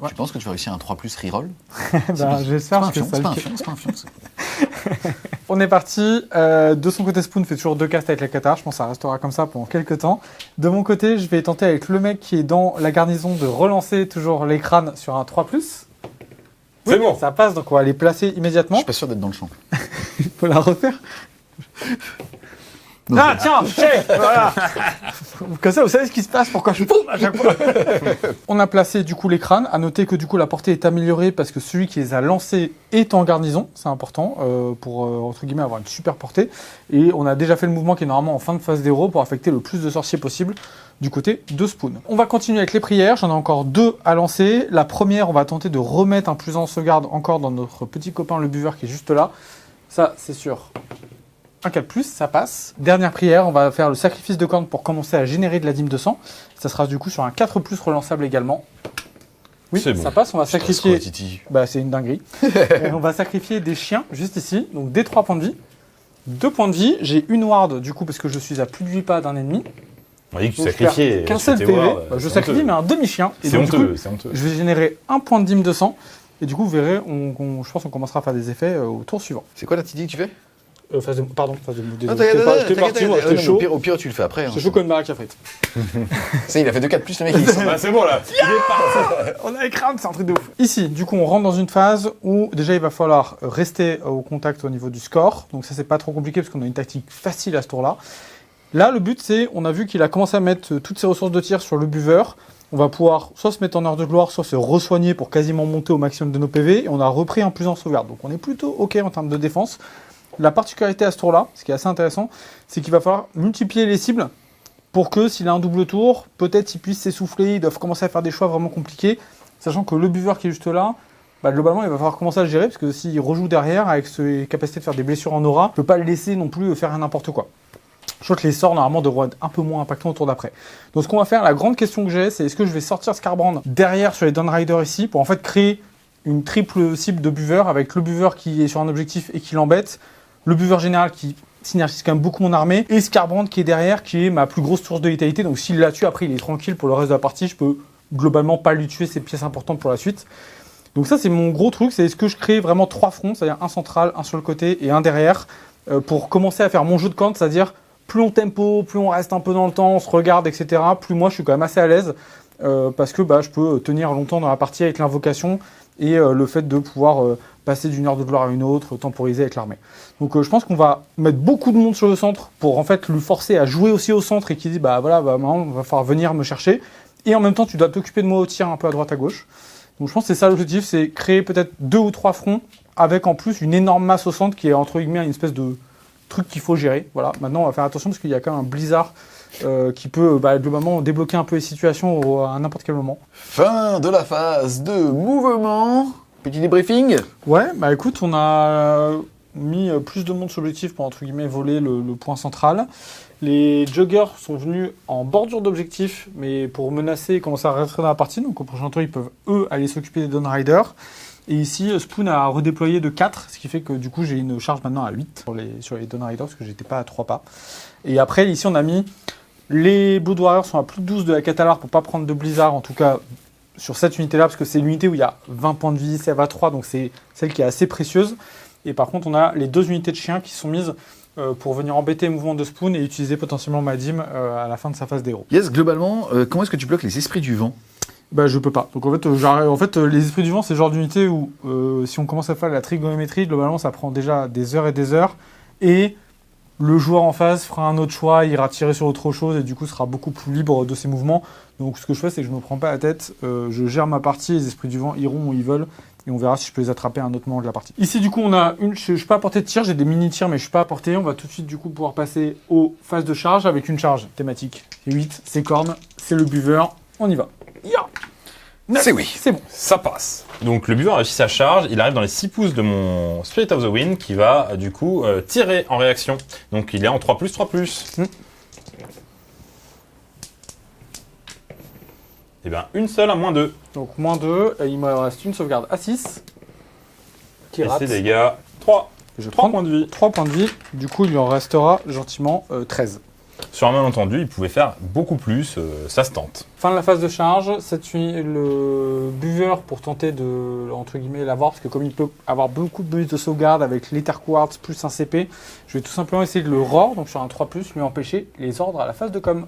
Ouais. Tu penses que tu vas réussir un 3+ reroll? J'espère que ça c'est le pas un fait. fion, c'est pas un fion. On est parti. De son côté, Spoon fait toujours 2 castes avec la Qatar. Je pense que ça restera comme ça pendant quelques temps. De mon côté, je vais tenter avec le mec qui est dans la garnison de relancer toujours les crânes sur un 3+. C'est bon. Ça passe, donc on va les placer Je immédiatement. suis pas sûr d'être dans le champ. Il faut la refaire. Non, Ah tiens, check, voilà. Comme ça, vous savez ce qui se passe, pourquoi je boum à chaque fois. On a placé du coup les crânes. À noter que du coup la portée est améliorée parce que celui qui les a lancés est en garnison. C'est important pour entre guillemets avoir une super portée. Et on a déjà fait le mouvement qui est normalement en fin de phase d'héros pour affecter le plus de sorciers possible du côté de Spoon. On va continuer avec les prières. J'en ai encore 2 à lancer. La première, on va tenter de remettre un plus en sauvegarde encore dans notre petit copain le buveur qui est juste là. Ça, c'est sûr. Un 4+, ça passe. Dernière prière, on va faire le sacrifice de corne pour commencer à générer de la dîme de sang. Ça sera du coup sur un 4+ relançable également. Oui, C'est bon. ça passe, on va sacrifier... Titi. Bah, c'est une dinguerie. On va sacrifier des chiens, juste ici. Donc des 3 points de vie. 2 points de vie. J'ai une ward, du coup, parce que je suis à plus de 8 pas d'un ennemi. On dit que tu Donc, sacrifiais. qu'un seul PV. Je sacrifie, mais un demi-chien. Et C'est donc, du honteux, coup, c'est honteux. je vais générer un point de dîme de sang. Et du coup, vous verrez, je pense qu'on commencera à faire des effets au tour suivant. C'est quoi la Titi que tu fais? Phase de mot, désolé. Ah, J'étais parti, moi, j'étais chaud. Au pire, tu le fais après. C'est chaud comme une baraque à frites. Ça, il a fait 2-4+, le mec, il sort. Ah, c'est bon là. Il est parti. On a écran, c'est un truc de ouf. Ici, du coup, on rentre dans une phase où déjà il va falloir rester au contact au niveau du score. Donc ça, c'est pas trop compliqué parce qu'on a une tactique facile à ce tour-là. Là, le but, c'est, on a vu qu'il a commencé à mettre toutes ses ressources de tir sur le buveur. On va pouvoir soit se mettre en heure de gloire, soit se re-soigner pour quasiment monter au maximum de nos PV. Et on a repris un plus en sauvegarde. Donc on est plutôt OK en termes de défense. La particularité à ce tour-là, ce qui est assez intéressant, c'est qu'il va falloir multiplier les cibles pour que s'il a un double tour, peut-être il puisse s'essouffler, ils doivent commencer à faire des choix vraiment compliqués, sachant que le buveur qui est juste là, bah, globalement il va falloir commencer à le gérer, parce que s'il rejoue derrière avec ses capacités de faire des blessures en aura, il ne peut pas le laisser non plus faire n'importe quoi. Je crois que les sorts normalement devraient être un peu moins impactants au tour d'après. Donc ce qu'on va faire, la grande question que j'ai, c'est est-ce que je vais sortir Scarbrand derrière sur les Dawn Riders ici, pour en fait créer une triple cible de buveur, avec le buveur qui est sur un objectif et qui l'embête, le buveur général qui synergise quand même beaucoup mon armée, et Scarbrand qui est derrière, qui est ma plus grosse source de létalité. Donc s'il la tue, après il est tranquille pour le reste de la partie, je peux globalement pas lui tuer ses pièces importantes pour la suite. Donc ça c'est mon gros truc, c'est est-ce que je crée vraiment 3 fronts, c'est-à-dire un central, un sur le côté et un derrière, pour commencer à faire mon jeu de camp, c'est-à-dire plus on tempo, plus on reste un peu dans le temps, on se regarde, etc. Plus moi je suis quand même assez à l'aise, parce que je peux tenir longtemps dans la partie avec l'invocation, et le fait de pouvoir passer d'une heure de gloire à une autre, temporiser avec l'armée. Donc je pense qu'on va mettre beaucoup de monde sur le centre pour en fait lui forcer à jouer aussi au centre et qui dit maintenant il va falloir venir me chercher. et en même temps tu dois t'occuper de moi au tir un peu à droite à gauche. Donc je pense que c'est ça l'objectif, c'est créer peut-être 2 ou 3 fronts avec en plus une énorme masse au centre qui est entre guillemets une espèce de truc qu'il faut gérer. Voilà. Maintenant on va faire attention parce qu'il y a quand même un blizzard qui peut globalement débloquer un peu les situations à n'importe quel moment. Fin de la phase de mouvement. Petit débriefing. Ouais, bah écoute, on a mis plus de monde sur l'objectif pour entre guillemets voler le point central. Les joggers sont venus en bordure d'objectif, mais pour menacer et commencer à rentrer dans la partie. Donc au prochain tour, ils peuvent eux aller s'occuper des Dawn Riders. Et ici, Spoon a redéployé de 4, ce qui fait que du coup j'ai une charge maintenant à 8 sur les Dawn Riders, parce que j'étais pas à 3 pas. Et après, ici on a mis les Blood Warriors sont à plus de 12 de la Catalar pour pas prendre de blizzard, en tout cas sur cette unité-là, parce que c'est l'unité où il y a 20 points de vie, ça va 3, donc c'est celle qui est assez précieuse. Et par contre, on a les 2 unités de chiens qui sont mises pour venir embêter les mouvements de Spoon et utiliser potentiellement Madim à la fin de sa phase d'héros. Yes, globalement, comment est-ce que tu bloques les esprits du vent? Bah je peux pas. Donc en fait, les esprits du vent, c'est le genre d'unité où si on commence à faire la trigonométrie, globalement ça prend déjà des heures et des heures. Et le joueur en face fera un autre choix, il ira tirer sur autre chose et du coup sera beaucoup plus libre de ses mouvements. Donc ce que je fais, c'est que je me prends pas la tête, je gère ma partie, les esprits du vent iront où ils veulent. Et on verra si je peux les attraper à un autre moment de la partie. Ici, du coup, on a je suis pas à portée de tir, j'ai des mini-tirs, mais je suis pas à portée. On va tout de suite, du coup, pouvoir passer aux phases de charge avec une charge thématique. C'est 8, c'est corne, c'est le buveur. On y va. Ya 9, c'est oui. C'est bon. Ça passe. Donc le buveur réussit sa charge, il arrive dans les 6 pouces de mon Spirit of the Wind qui va du coup tirer en réaction. Donc il est en 3+, 3+. Et bien une seule à -2. Donc -2, et il me reste une sauvegarde à 6. Qui Et rate. ses dégâts 3. Je 3 prends points de vie. 3 points de vie. Du coup, il lui en restera gentiment 13. Sur un malentendu, il pouvait faire beaucoup plus, ça se tente. Fin de la phase de charge, le buveur pour tenter de, entre guillemets, l'avoir, parce que comme il peut avoir beaucoup de bonus de sauvegarde avec l'Ether Quartz plus un CP, je vais tout simplement essayer de le roar, donc sur un 3+, lui empêcher les ordres à la phase de com.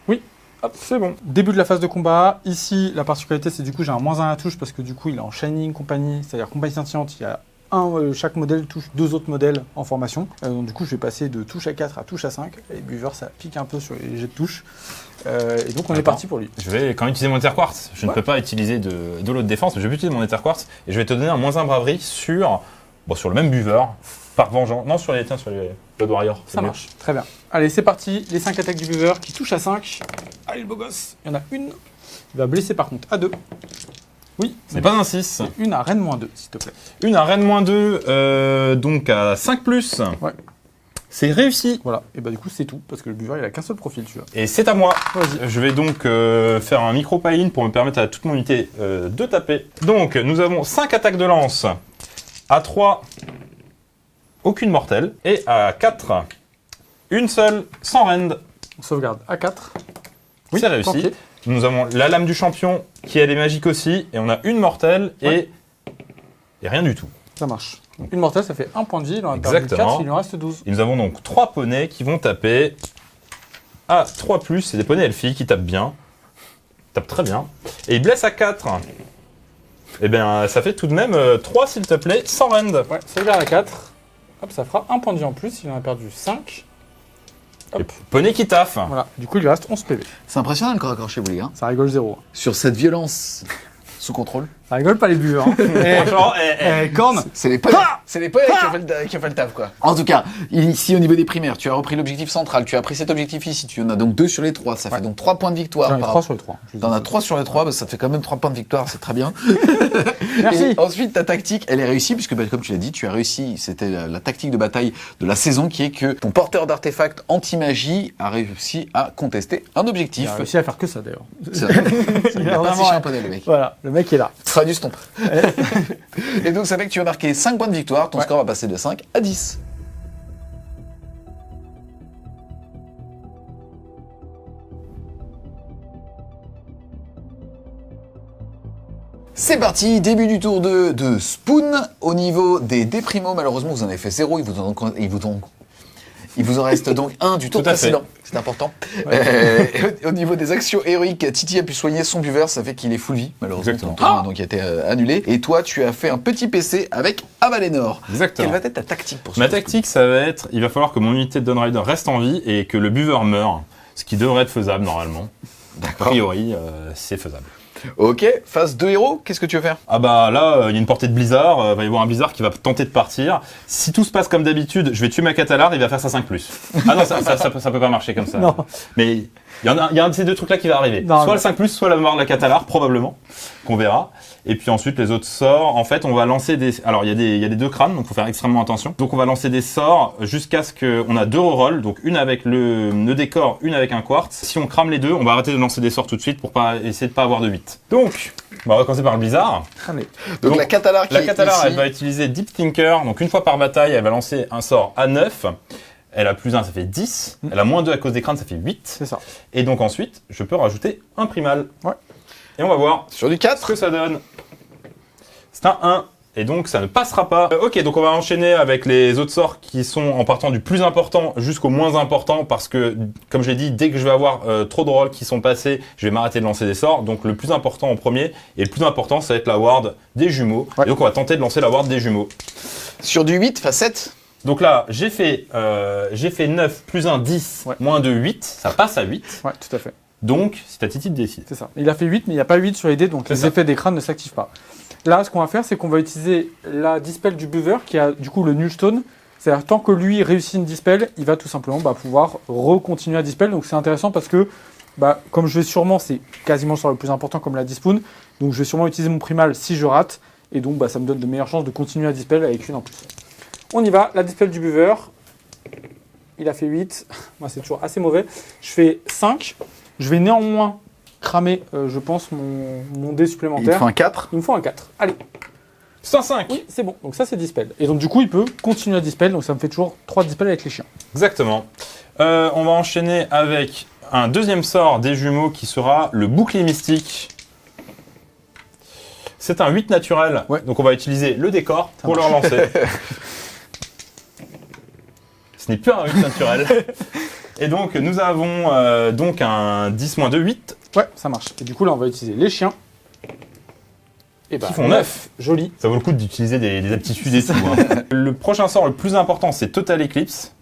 Oui, hop, c'est bon. Début de la phase de combat, ici la particularité c'est du coup j'ai un -1 à la touche, parce que du coup il est en Shining Company, c'est-à-dire compagnie scintillante, il y a chaque modèle touche 2 autres modèles en formation. Donc du coup, je vais passer de touche à 4 à touche à 5. Et Buver, ça pique un peu sur les jets de touche. Et donc, on est parti pour lui. Je vais quand même utiliser mon Ether Quartz. Je ne peux pas utiliser de l'autre défense, mais je vais utiliser mon Ether Quartz. Et je vais te donner un -1 braverie sur le même buveur, par vengeance. Non, sur les Blood Warrior. Ça marche, très bien. Allez, c'est parti. Les 5 attaques du Buver qui touchent à 5. Allez, le beau gosse. Il y en a une. Il va blesser par contre à 2. Oui. C'est pas un 6. Une à Rennes -2, s'il te plaît. Une à Rennes -2, donc à 5+. Ouais. C'est réussi. Voilà. Et bah du coup, c'est tout, parce que le Buver, il a qu'un seul profil, tu vois. Et c'est à moi. Vas-y. Je vais donc faire un micro-pile pour me permettre à toute mon unité de taper. Donc, nous avons 5 attaques de lance. À 3, aucune mortelle. Et à 4, une seule, sans rend. On sauvegarde à 4. Oui, c'est réussi. Tanké. Nous avons la lame du champion, qui elle est magique aussi. Et on a une mortelle et rien du tout. Ça marche. Une mortelle, ça fait 1 point de vie. Il en a perdu Exactement. 4, il en reste 12. Et nous avons donc 3 poneys qui vont taper à 3+. C'est des poneys elfiques qui tapent bien. Ils tapent très bien. Et ils blessent à 4. Eh bien, ça fait tout de même 3, s'il te plaît, sans rend. Ouais, sauvegarde à 4. Hop, ça fera 1 point de vie en plus. Il en a perdu 5. Et poney qui taffe. Voilà. Du coup, il lui reste 11 PV. C'est impressionnant le corps à corps chez vous, les gars. Ça rigole 0. Sur cette violence sous contrôle. Ça rigole pas les buveurs. Franchement, Corne. C'est les poètes qui ont fait le taf, quoi. En tout cas, ici, au niveau des primaires, tu as repris l'objectif central, tu as pris cet objectif ici, tu en as donc 2 sur les 3, ça fait donc 3 points de victoire. J'en ai 3 sur les 3. T'en as 3 sur les 3, bah, ça fait quand même 3 points de victoire, c'est très bien. Merci. Et ensuite, ta tactique, elle est réussie, puisque comme tu l'as dit, tu as réussi, c'était la tactique de bataille de la saison, qui est que ton porteur d'artefacts anti-magie a réussi à contester un objectif. Il a réussi à faire que ça d'ailleurs. C'est vrai. Il a pas vraiment- séché un poney, le mec. Voilà, le mec est là. Fera du stomp. Et donc, ça fait que tu as marqué 5 points de victoire, ton Ouais. score va passer de 5 à 10. C'est parti, début du tour de Spoon. Au niveau des déprimos, malheureusement, vous en avez fait 0. Il vous en reste donc 1 du tour Tout à fait. précédent. C'est important. Au niveau des actions héroïques, Titi a pu soigner son buveur, ça fait qu'il est full vie, malheureusement. Exactement. Ton tour, donc il a été annulé. Et toi, tu as fait un petit PC avec Avalénor. Exactement. Quelle va être ta tactique pour ce Ma tour? tactique, ça va être, il va falloir que mon unité de Dawn Rider reste en vie et que le buveur meure, ce qui devrait être faisable normalement. A D'accord. priori, c'est faisable. Ok, phase 2 héros, qu'est-ce que tu veux faire? Ah bah là, il y a une portée de blizzard, va y avoir un blizzard qui va tenter de partir. Si tout se passe comme d'habitude, je vais tuer ma Catalar, il va faire sa 5+. Ah non, ça peut pas marcher comme ça. Non. Mais il y a un de ces deux trucs là qui va arriver. Non, soit le 5+, soit la mort de la Catalar, probablement, qu'on verra. Et puis ensuite, les autres sorts, en fait, on va lancer des... Alors, il y a des deux crânes, donc faut faire extrêmement attention. Donc, on va lancer des sorts jusqu'à ce qu'on a 2 rerolls, donc une avec le décor, une avec un quartz. Si on crame les deux, on va arrêter de lancer des sorts tout de suite pour essayer de pas avoir de 8. Donc, on va commencer par le blizzard. Allez. Donc la Catalar qui La est Catalar, ici. elle va utiliser Deep Thinker, donc une fois par bataille, elle va lancer un sort à 9. Elle a plus 1, ça fait 10. Elle a moins 2 à cause des crânes, ça fait 8. C'est ça. Et donc ensuite, je peux rajouter un primal. Ouais. Et on va voir Sur du ce 4. que ça donne. C'est un 1. Et donc ça ne passera pas. Ok, donc on va enchaîner avec les autres sorts qui sont en partant du plus important jusqu'au moins important parce que, comme je l'ai dit, dès que je vais avoir trop de rôles qui sont passés, je vais m'arrêter de lancer des sorts. Donc le plus important en premier, et le plus important, ça va être la ward des jumeaux. Ouais. Et donc on va tenter de lancer la ward des jumeaux. Sur du 8, phase 7. Donc là, j'ai fait 9 plus 1, 10, Ouais. moins 2, 8. Ça passe à 8. Ouais, tout à fait. Donc, c'est à Titi de décider. C'est ça. Il a fait 8, mais il n'y a pas 8 sur les dés, donc C'est les ça. effets des crânes ne s'activent pas. Là, ce qu'on va faire, c'est qu'on va utiliser la dispel du Beaver, qui a du coup le Nullstone. C'est-à-dire, tant que lui réussit une dispel, il va tout simplement pouvoir recontinuer à dispel. Donc c'est intéressant parce que, comme je vais sûrement, c'est quasiment sur le plus important comme la Dispoon, donc je vais sûrement utiliser mon primal si je rate, et donc ça me donne de meilleures chances de continuer à dispel avec une en plus. On y va, la dispel du Beaver. Il a fait 8. Moi, c'est toujours assez mauvais. Je fais 5. Je vais néanmoins cramer, je pense, mon dé Il supplémentaire. te faut un 4. Il me faut un 4. Allez, C'est un 5. oui, c'est bon. Donc ça, c'est dispel. Et donc du coup, il peut continuer à dispel. Donc ça me fait toujours 3 dispels avec les chiens. Exactement. On va enchaîner avec un deuxième sort des jumeaux qui sera le bouclier mystique. C'est un 8 naturel. Ouais. Donc on va utiliser le décor Ça pour le marche. relancer. Ce n'est plus un 8 naturel. Et donc nous avons donc un 10 moins 2, 8. Ouais, ça marche. Et du coup, là, on va utiliser les chiens. Et Qui font 9. Joli. Ça vaut le coup d'utiliser des aptitudes et tout. Hein. Le prochain sort le plus important, c'est Total Eclipse.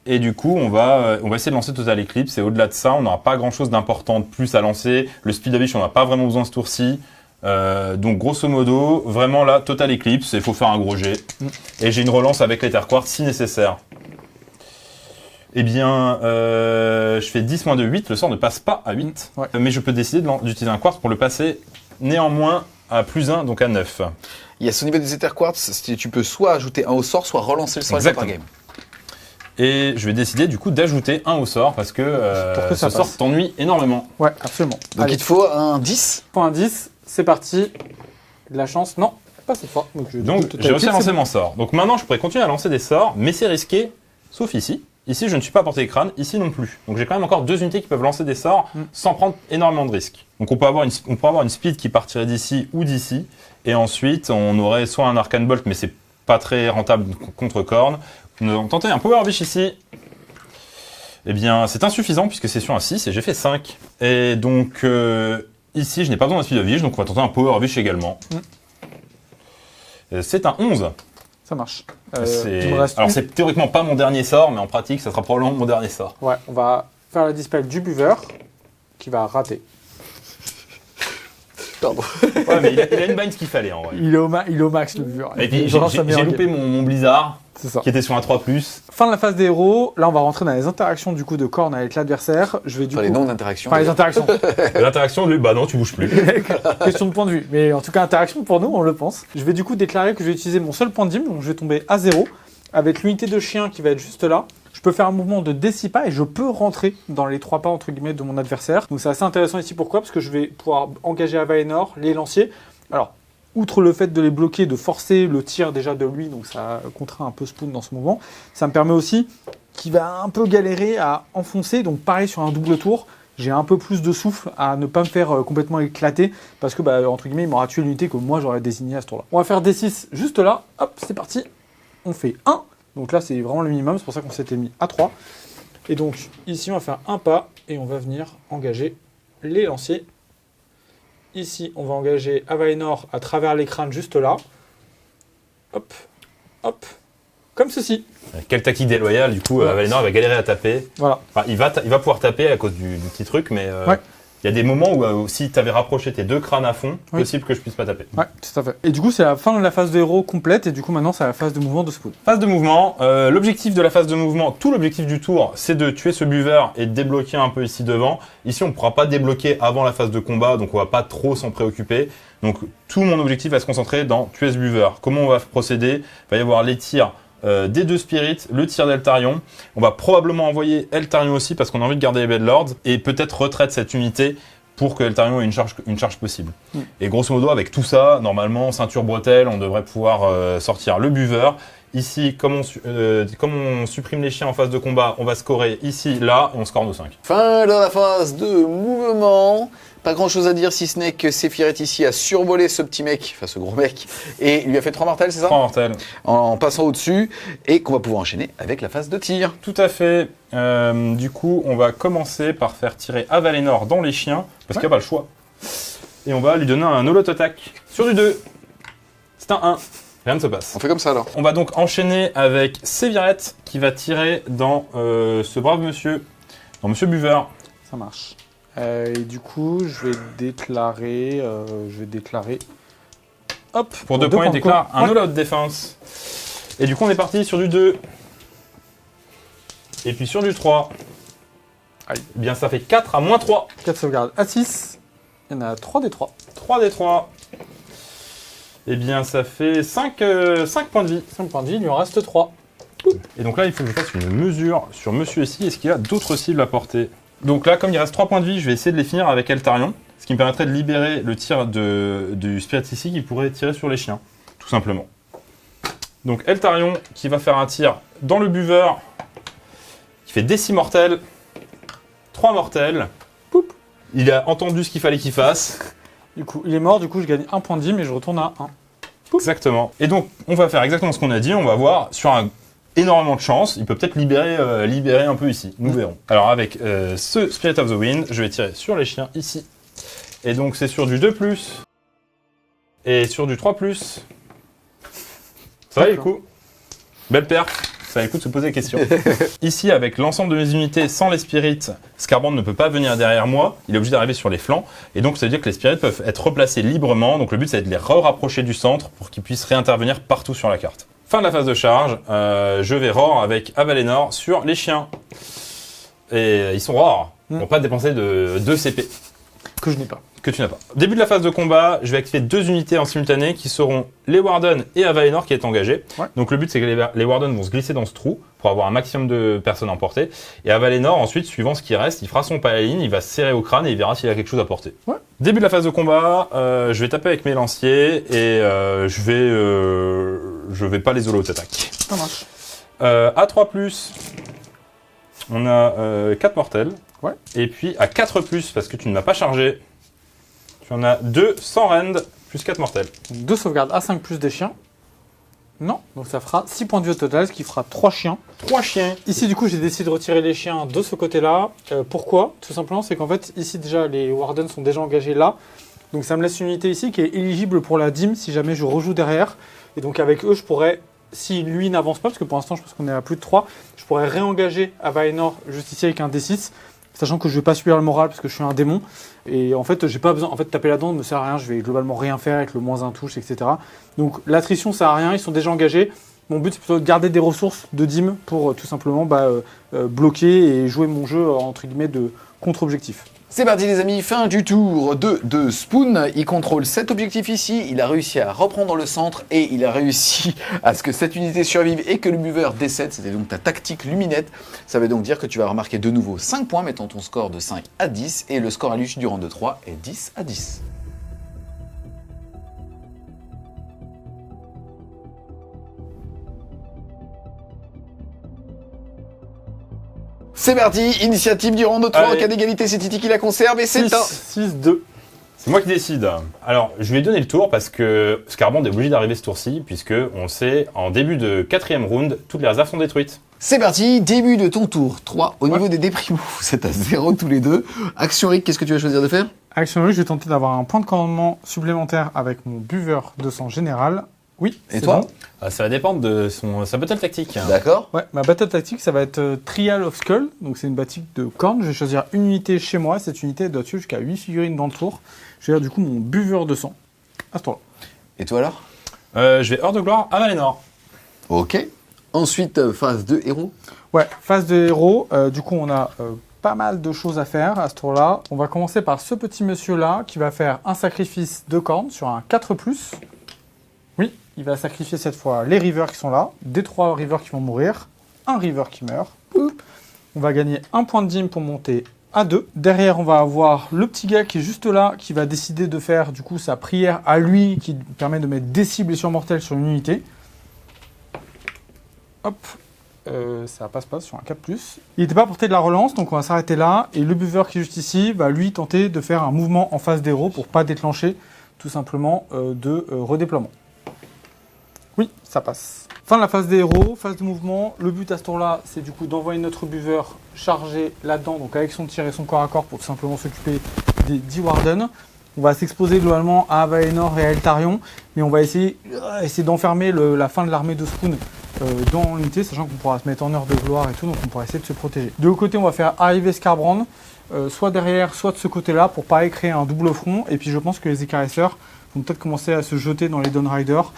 Et du coup, on va essayer de lancer Total Eclipse. Et au-delà de ça, on n'aura pas grand-chose d'important de plus à lancer. Le Speed of Wish, on n'a pas vraiment besoin ce tour-ci. Donc, grosso modo, vraiment là, Total Eclipse. Il faut faire un gros jet. Et j'ai une relance avec l'Ether Quartz si nécessaire. Eh bien, je fais 10 moins de 8. Le sort ne passe pas à 8. Ouais. Mais je peux décider d'utiliser un quartz pour le passer néanmoins à plus 1, donc à 9. Il y a ce niveau des Ether Quartz, tu peux soit ajouter un au sort, soit relancer le sort avec un Exactement. game. Et je vais décider du coup d'ajouter un au sort parce que, Pour que ça ce sort passe. t'ennuie énormément. Ouais, absolument. Donc Allez, il te faut un 10. point 10. C'est parti. De la chance. Non, pas cette fois. Donc, Donc j'ai réussi à lancer mon sort. Donc maintenant je pourrais continuer à lancer des sorts, mais c'est risqué, sauf ici. Ici je ne suis pas à portée de crâne, ici non plus. Donc j'ai quand même encore 2 unités qui peuvent lancer des sorts sans prendre énormément de risques. Donc on peut avoir une speed qui partirait d'ici ou d'ici. Et ensuite on aurait soit un Arcane Bolt, mais c'est pas très rentable contre Korn. Nous allons tenter un Power Wish ici. Eh bien, c'est insuffisant puisque c'est sur un 6 et j'ai fait 5. Et donc, ici, je n'ai pas besoin d'un Speed of Wish, donc on va tenter un Power Wish également. C'est un 11. Ça marche. C'est- il me reste Alors, une. c'est théoriquement pas mon dernier sort, mais en pratique, ça sera probablement mon dernier sort. Ouais, on va faire la dispel du Beaver qui va rater. Pardon. Ouais, mais il a une bind ce qu'il fallait en vrai. Il est au max, le Beaver. Et puis, Il lance sa j'ai meilleure loupé game. mon Blizzard, C'est ça. qui était sur un 3+. Fin de la phase des héros. Là, on va rentrer dans les interactions du coup de Korn avec l'adversaire. Je vais du Enfin, coup. les noms d'interaction. Enfin, les interactions. L'interaction, lui, bah non, tu bouges plus. Question de point de vue. Mais en tout cas, interaction pour nous, on le pense. Je vais du coup déclarer que je vais utiliser mon seul point de dîme, donc je vais tomber à 0, avec l'unité de chien qui va être juste là. Je peux faire un mouvement de 6 pas et je peux rentrer dans les 3 pas entre guillemets de mon adversaire. Donc c'est assez intéressant ici. Pourquoi? Parce que je vais pouvoir engager Avaenor, les lanciers. Alors, outre le fait de les bloquer, de forcer le tir déjà de lui, donc ça contraint un peu Spoon dans ce mouvement, ça me permet aussi qu'il va un peu galérer à enfoncer. Donc pareil sur un double tour, j'ai un peu plus de souffle à ne pas me faire complètement éclater parce que, entre guillemets, il m'aura tué l'unité que moi j'aurais désignée à ce tour-là. On va faire D6 juste là. Hop, c'est parti. On fait 1. Donc là, c'est vraiment le minimum. C'est pour ça qu'on s'était mis à 3. Et donc, ici, on va faire un pas et on va venir engager les lanciers. Ici, on va engager Avaenor à travers les crânes juste là. Hop, hop. Comme ceci. Quelle tactique déloyale, du coup, Ouais. Valinor va galérer à taper. Voilà. Enfin, il va pouvoir taper à cause du petit truc, mais Ouais. Il y a des moments où si tu avais rapproché tes deux crânes à fond, Oui. possible que je puisse pas taper. Ouais, tout à fait. Et du coup, c'est la fin de la phase de héros complète, et du coup, maintenant, c'est la phase de mouvement de Spoon. Phase de mouvement, l'objectif de la phase de mouvement, tout l'objectif du tour, c'est de tuer ce buveur et de débloquer un peu ici devant. Ici, on ne pourra pas débloquer avant la phase de combat, donc on va pas trop s'en préoccuper. Donc tout mon objectif va se concentrer dans tuer ce buveur. Comment on va procéder? Il va y avoir les tirs des deux spirits, le tir d'Eltarion. On va probablement envoyer Eltarion aussi parce qu'on a envie de garder les Bedlords et peut-être retraite cette unité pour que Eltarion ait une charge possible. Et grosso modo, avec tout ça, normalement, ceinture bretelle, on devrait pouvoir sortir le buveur. Ici, comme on supprime les chiens en phase de combat, on va scorer ici, là, et on score nos 5. Fin de la phase de mouvement. Pas grand chose à dire si ce n'est que Sephiret ici a survolé ce petit mec, enfin ce gros mec, et lui a fait 3 mortels, c'est ça? 3 mortels. En passant au-dessus, et qu'on va pouvoir enchaîner avec la phase de tir. Tout à fait. Du coup, on va commencer par faire tirer Avalénor dans les chiens, parce qu'il n'y a pas le choix. Et on va lui donner un holot attack sur du 2. C'est un 1. Rien ne se passe. On fait comme ça alors. On va donc enchaîner avec Séviret qui va tirer dans ce brave monsieur, dans Monsieur Buveur. Ça marche. Et du coup, je vais déclarer. Hop. Pour 2 points, il déclare un holot de défense. Et du coup, on est parti sur du 2. Et puis sur du 3. Aïe. Eh bien, ça fait 4 à moins 3. 4 sauvegardes à 6. Il y en a 3 des 3. 3 des 3. Eh bien, ça fait 5 points de vie. 5 points de vie, il lui en reste 3. Et donc là, il faut que je fasse une mesure sur monsieur ici. Est-ce qu'il a d'autres cibles à porter? Donc là, comme il reste 3 points de vie, je vais essayer de les finir avec Eltarion. Ce qui me permettrait de libérer le tir du Spirit ici qui pourrait tirer sur les chiens. Tout simplement. Donc Eltarion qui va faire un tir dans le buveur. Qui fait des 6 mortels. 3 mortels. Poup. Il a entendu ce qu'il fallait qu'il fasse. Du coup, il est mort, du coup, je gagne 1 point de vie, mais je retourne à 1. Exactement. Et donc, on va faire exactement ce qu'on a dit. On va voir sur énormément de chance. Il peut peut-être libérer un peu ici. Nous verrons. Alors, avec ce Spirit of the Wind, je vais tirer sur les chiens ici. Et donc, c'est sur du 2+. Et sur du 3+. Ça va, les coups? Belle perf. Ça va le coup de se poser des questions. Ici, avec l'ensemble de mes unités sans les spirits, Scarbrand ne peut pas venir derrière moi. Il est obligé d'arriver sur les flancs. Et donc, ça veut dire que les spirits peuvent être replacés librement. Donc, le but, c'est de les rapprocher du centre pour qu'ils puissent réintervenir partout sur la carte. Fin de la phase de charge. Je vais roar avec Avalénor sur les chiens. Et ils sont rares. Ils vont pas dépenser de 2 CP. Que je n'ai pas. Que tu n'as pas. Début de la phase de combat, je vais activer 2 unités en simultané qui seront les Warden et Avalénor qui est engagé. Ouais. Donc le but c'est que les Warden vont se glisser dans ce trou pour avoir un maximum de personnes emportées. Et Avalénor ensuite, suivant ce qui reste, il fera son paladin, il va se serrer au crâne et il verra s'il a quelque chose à porter. Ouais. Début de la phase de combat, je vais taper avec mes lanciers et je vais pas les holo attaque. Ça marche. À 3+, on a 4 mortels. Ouais. Et puis à 4+, parce que tu ne m'as pas chargé, tu en as 2 sans rend, plus 4 mortels. 2 sauvegardes à 5 plus des chiens. Non, donc ça fera 6 points de vie au total, ce qui fera 3 chiens. 3 chiens. Ici, du coup, j'ai décidé de retirer les chiens de ce côté-là. Pourquoi? Tout simplement, c'est qu'en fait, ici, déjà, les Wardens sont déjà engagés là. Donc ça me laisse une unité ici qui est éligible pour la dîme si jamais je rejoue derrière. Et donc avec eux, je pourrais, si lui n'avance pas, parce que pour l'instant, je pense qu'on est à plus de 3, je pourrais réengager Avalénor juste ici avec un D6. Sachant que je vais pas subir le moral parce que je suis un démon. Et en fait, j'ai pas besoin. En fait, taper là-dedans ne me sert à rien. Je vais globalement rien faire avec le -1 touche, etc. Donc l'attrition, ça sert à rien. Ils sont déjà engagés. Mon but, c'est plutôt de garder des ressources de dîme pour tout simplement bloquer et jouer mon jeu, entre guillemets, de contre-objectif. C'est parti les amis, fin du tour de Spoon. Il contrôle cet objectif ici, il a réussi à reprendre le centre et il a réussi à ce que cette unité survive et que le buveur décède. C'était donc ta tactique luminette. Ça veut donc dire que tu vas remarquer de nouveau 5 points, mettant ton score de 5 à 10 et le score à l'issue du round de 3 est 10 à 10. C'est parti, initiative du round de 3, en cas d'égalité, c'est Titi qui la conserve et c'est 6-2. C'est moi qui décide. Alors, je lui ai donné le tour parce que Scarbrand est obligé d'arriver ce tour-ci, puisque on le sait, en début de 4e round, toutes les réserves sont détruites. C'est parti, début de ton tour 3. Au niveau des déprimos, c'est à 0 tous les deux. Action Rick, qu'est-ce que tu vas choisir de faire? Action Rick, je vais tenter d'avoir un point de commandement supplémentaire avec mon buveur de sang général Oui. Et c'est toi? bon. Ça va dépendre de sa battle tactique. D'accord. Ouais, ma battle tactique, ça va être Trial of Skull. Donc c'est une boutique de cornes. Je vais choisir une unité chez moi. Cette unité doit tuer jusqu'à 8 figurines dans le tour. Je vais faire du coup mon buveur de sang à ce tour-là. Et toi alors? Je vais hors de gloire à Valinor. Ok. Ensuite, phase 2, héros. Ouais, phase de héros. Du coup, on a pas mal de choses à faire à ce tour-là. On va commencer par ce petit monsieur-là qui va faire un sacrifice de cornes sur un 4+. Oui, il va sacrifier cette fois les rivers qui sont là, des 3 rivers qui vont mourir, un river qui meurt. On va gagner un point de dîme pour monter à 2. Derrière, on va avoir le petit gars qui est juste là, qui va décider de faire du coup sa prière à lui, qui permet de mettre des cibles sur mortels sur une unité. Hop, ça passe pas sur un 4+. Il n'était pas à portée de la relance, donc on va s'arrêter là. Et le buveur qui est juste ici va lui tenter de faire un mouvement en phase d'héros pour pas déclencher tout simplement de redéploiement. Oui, ça passe. Fin de la phase des héros, phase de mouvement. Le but à ce tour-là, c'est du coup d'envoyer notre buveur chargé là-dedans, donc avec son tir et son corps à corps pour tout simplement s'occuper des 10 Warden. On va s'exposer globalement à Valinor et à Eltarion, mais on va essayer d'enfermer la fin de l'armée de Spoon dans l'unité, sachant qu'on pourra se mettre en heure de gloire et tout, donc on pourra essayer de se protéger. De l'autre côté, on va faire arriver Skarbrand, soit derrière, soit de ce côté-là, pour pareil créer un double front. Et puis je pense que les écarisseurs vont peut-être commencer à se jeter dans les Dawn Riders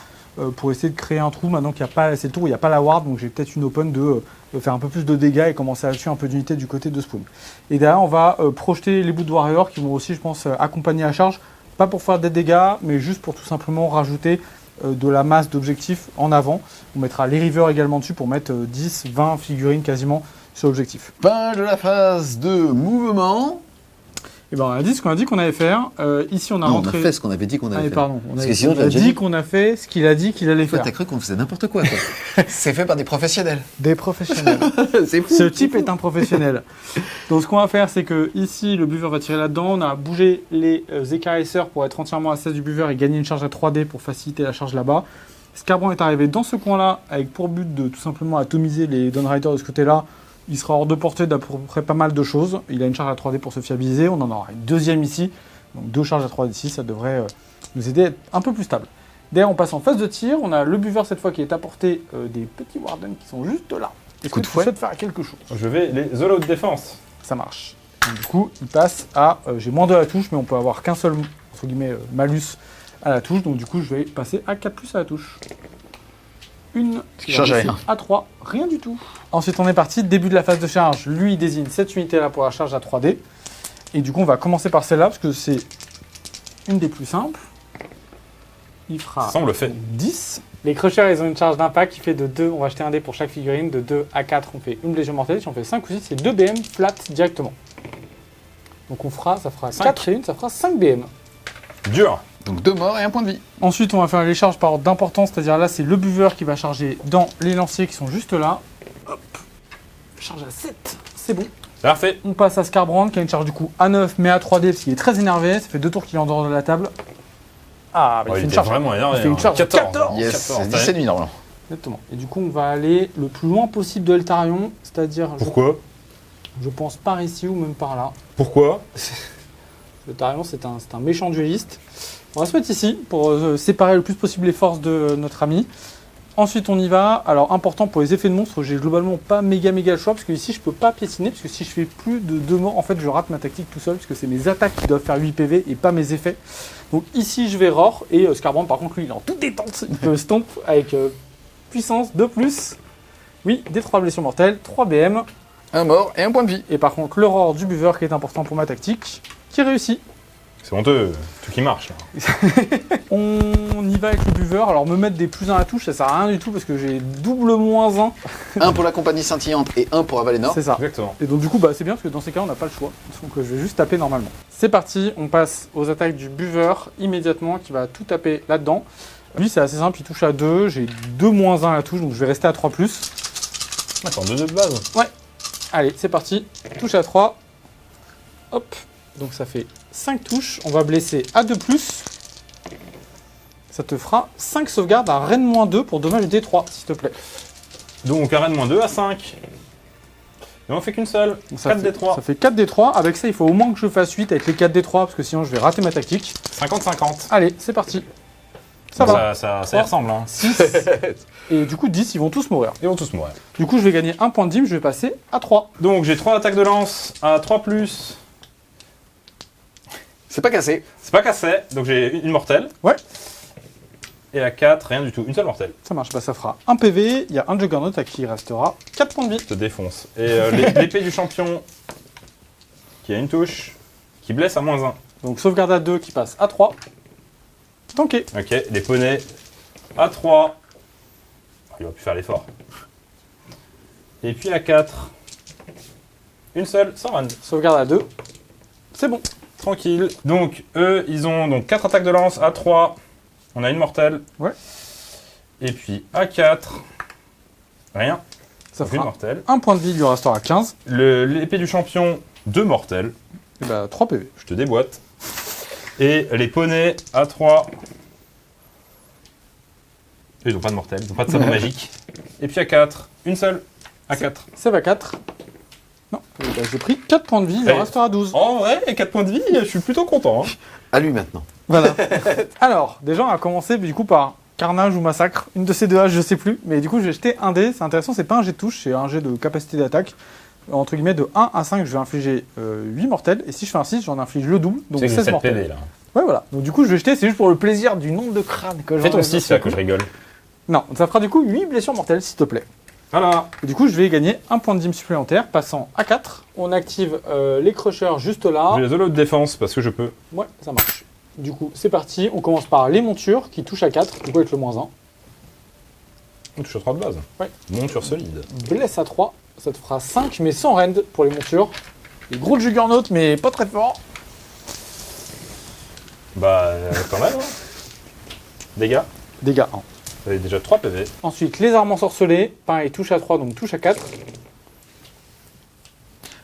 pour essayer de créer un trou. Maintenant qu'il n'y a pas, c'est le tour où il n'y a pas la ward, donc j'ai peut-être une open de faire un peu plus de dégâts et commencer à tuer un peu d'unités du côté de Spoon. Et derrière, on va projeter les bouts de Warrior qui vont aussi, je pense, accompagner la charge, pas pour faire des dégâts, mais juste pour tout simplement rajouter de la masse d'objectifs en avant. On mettra les rivers également dessus pour mettre 10, 20 figurines quasiment sur l'objectif. Fin de la phase de mouvement. Et ben on a dit ce qu'on a dit qu'on allait faire. Ici on a Non, rentré. on a fait ce qu'on avait dit qu'on allait faire. Pardon. Parce que sinon, on a dit qu'on a fait ce qu'il a dit qu'il allait Toi, faire. t'as cru qu'on faisait n'importe quoi, quoi. C'est fait par des professionnels. Des professionnels. C'est fou. Ce type est un professionnel. Donc ce qu'on va faire, c'est que ici le buveur va tirer là-dedans. On a bougé les écarisseurs pour être entièrement à 16 du buveur et gagner une charge à 3D pour faciliter la charge là-bas. Skarbrand est arrivé dans ce coin-là avec pour but de tout simplement atomiser les Dawn Riders de ce côté-là. Il sera hors de portée d'à peu près pas mal de choses. Il a une charge à 3D pour se fiabiliser. On en aura une deuxième ici. Donc 2 charges à 3D ici, ça devrait nous aider à être un peu plus stable. Derrière, on passe en phase de tir. On a le buveur cette fois qui est à portée des petits Warden qui sont juste là. Est-ce Coup que de tu fouet. souhaites faire quelque chose? Je vais les Zolo de défense. Ça marche. Donc, du coup, il passe à... j'ai moins 2 à la touche, mais on peut avoir qu'un seul, entre guillemets, malus à la touche. Donc du coup, je vais passer à 4+ à la touche. Une qui change rien. à 3, rien du tout. Ensuite, on est parti. Début de la phase de charge. Lui, il désigne cette unité-là pour la charge à 3D. Et du coup, on va commencer par celle-là, parce que c'est une des plus simples. Il fera Ça semble fait. 10. Les Crushers, ils ont une charge d'impact qui fait de 2. On va acheter un dé pour chaque figurine. De 2 à 4, on fait une blessure mortelle. Si on fait 5 ou 6, c'est 2 BM flat directement. Donc ça fera 4 et 1, ça fera 5 BM. Dur. Donc 2 morts et 1 point de vie. Ensuite, on va faire les charges par ordre d'importance, c'est-à-dire là, c'est le buveur qui va charger dans les lanciers qui sont juste là. Hop. Charge à 7, c'est bon. C'est parfait. On passe à Skarbrand qui a une charge du coup à 9 mais à 3D parce qu'il est très énervé. Ça fait 2 tours qu'il est en dehors de la table. Ah, Oh, il il fait une était charge. vraiment énervé. Il fait une hein. charge 14. Yes, 14, c'est 17 nuits normalement. Exactement. Et du coup, on va aller le plus loin possible de Eltarion, c'est-à-dire, Pourquoi je pense par ici ou même par là. Pourquoi Eltarion, c'est un méchant dueliste. On va se mettre ici pour séparer le plus possible les forces de notre ami. Ensuite, on y va. Alors, important pour les effets de monstre, j'ai globalement pas méga le choix parce que ici, je peux pas piétiner parce que si je fais plus de 2 morts, en fait, je rate ma tactique tout seul parce que c'est mes attaques qui doivent faire 8 PV et pas mes effets. Donc ici, je vais Roar et Skarbrand, par contre, lui, il est en toute détente. Il peut stomp avec puissance 2+. Oui, des 3 blessures mortelles, 3 BM. 1 mort et 1 point de vie. Et par contre, le Roar du buveur qui est important pour ma tactique, qui réussit. C'est honteux. Tout qui marche. Là. On y va avec le buveur. Alors me mettre des +1 à la touche, ça sert à rien du tout parce que j'ai double -1. 1 pour la compagnie scintillante et 1 pour Avalénor. C'est ça. Exactement. Et donc du coup, c'est bien parce que dans ces cas, on n'a pas le choix. Donc je vais juste taper normalement. C'est parti, on passe aux attaques du buveur immédiatement qui va tout taper là-dedans. Lui, c'est assez simple, il touche à 2. J'ai 2 -1 à la touche, donc je vais rester à 3+. D'accord, 2 de base. Ouais. Allez, c'est parti. Touche à 3. Hop. Donc ça fait 5 touches. On va blesser à 2+. Ça te fera 5 sauvegardes à Rennes -2 pour dommage D3, s'il te plaît. Donc arène -2 à 5. Et on fait qu'une seule. Donc, ça 4 fait- D3. Ça fait 4 D3. Avec ça, il faut au moins que je fasse 8 avec les 4 D3 parce que sinon je vais rater ma tactique. 50-50. Allez, c'est parti. Ça va. Ça y ressemble. Hein. 6. Et du coup, 10, ils vont tous mourir. Ils vont tous mourir. Du coup, je vais gagner 1 point de dîme, je vais passer à 3. Donc j'ai 3 attaques de lance à 3+. C'est pas cassé. C'est pas cassé, donc j'ai une mortelle. Ouais. Et à 4, rien du tout, une seule mortelle. Ça marche, bah ça fera 1 PV, il y a un Juggernaut à qui il restera 4 points de vie. Je te défonce. Et l'épée du champion, qui a une touche, qui blesse à -1. Donc sauvegarde à 2 qui passe à 3. Tanké. Ok, les poneys à 3. Il va plus faire l'effort. Et puis à 4, une seule, sans run. Sauvegarde à 2. C'est bon. Tranquille. Donc eux, ils ont donc 4 attaques de lance à 3. On a une mortelle. Ouais. Et puis à 4, rien. Ça Donc une fera mortelle. 1 point de vie, il lui restera 15. L'épée du champion, 2 mortelles. Et bah 3 PV. Je te déboîte. Et les poneys à 3. Ils n'ont pas de mortelle, ils n'ont pas de sabre magique. Et puis à 4, une seule. À 4. Save à 4. Non, bah, j'ai pris 4 points de vie, il lui Ouais. restera 12. En vrai, 4 points de vie, je suis plutôt content. Hein. À lui maintenant. Voilà. Alors, déjà, on va commencer du coup par Carnage ou Massacre. Une de ces deux H, je sais plus. Mais du coup, je vais jeter un dé. C'est intéressant, c'est pas un jet de touche, c'est un jet de capacité d'attaque. Entre guillemets, de 1 à 5, je vais infliger 8 mortels. Et si je fais un 6, j'en inflige le double, donc C'est que j'ai 16 7 mortels. PV là. Ouais, voilà. Donc du coup, je vais jeter, c'est juste pour le plaisir du nombre de crânes que Fais ton j'aurai. 6 là que je rigole. Non, ça fera du coup 8 blessures mortelles, s'il te plaît. Voilà. Et du coup, je vais gagner 1 point de dîme supplémentaire, passant à 4. On active les crushers juste là. J'ai les holo de défense parce que je peux. Ouais, ça marche. Du coup, c'est parti. On commence par les montures qui touchent à 4, du coup avec le -1. On touche à 3 de base. Ouais. Monture solide. Blesse à 3, ça te fera 5, mais sans rend pour les montures. Les gros Juggernaut, mais pas très fort. Bah, quand même. Hein. Dégâts. Dégâts 1. Vous avez déjà 3 PV. Ensuite, les armes ensorcelées. Pareil, touche à 3, donc touche à 4.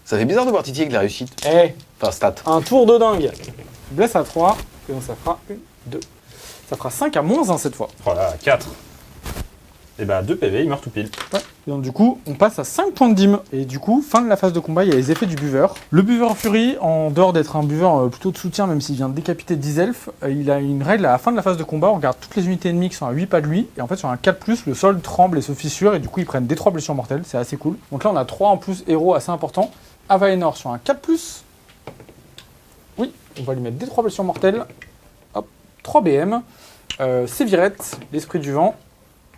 Ça fait bizarre de voir Titi avec la réussite. Eh, Enfin, stat. un tour de dingue. Blesse à 3, et donc ça fera 1, 2. Ça fera 5 à -1 cette fois. Voilà, 4. Et bah, 2 PV, il meurt tout pile. Ouais. Et donc du coup, on passe à 5 points de dîme. Et du coup, fin de la phase de combat, il y a les effets du buveur. Le buveur Fury, en dehors d'être un buveur plutôt de soutien, même s'il vient de décapiter 10 elfes, il a une règle à la fin de la phase de combat, on regarde toutes les unités ennemies qui sont à 8 pas de lui, et en fait sur un 4+, le sol tremble et se fissure, et du coup ils prennent des 3 blessures mortelles, c'est assez cool. Donc là on a 3 en plus héros assez importants. Avaenor sur un 4+, oui, on va lui mettre des 3 blessures mortelles. Hop, 3 BM. Sévirette, l'esprit du vent.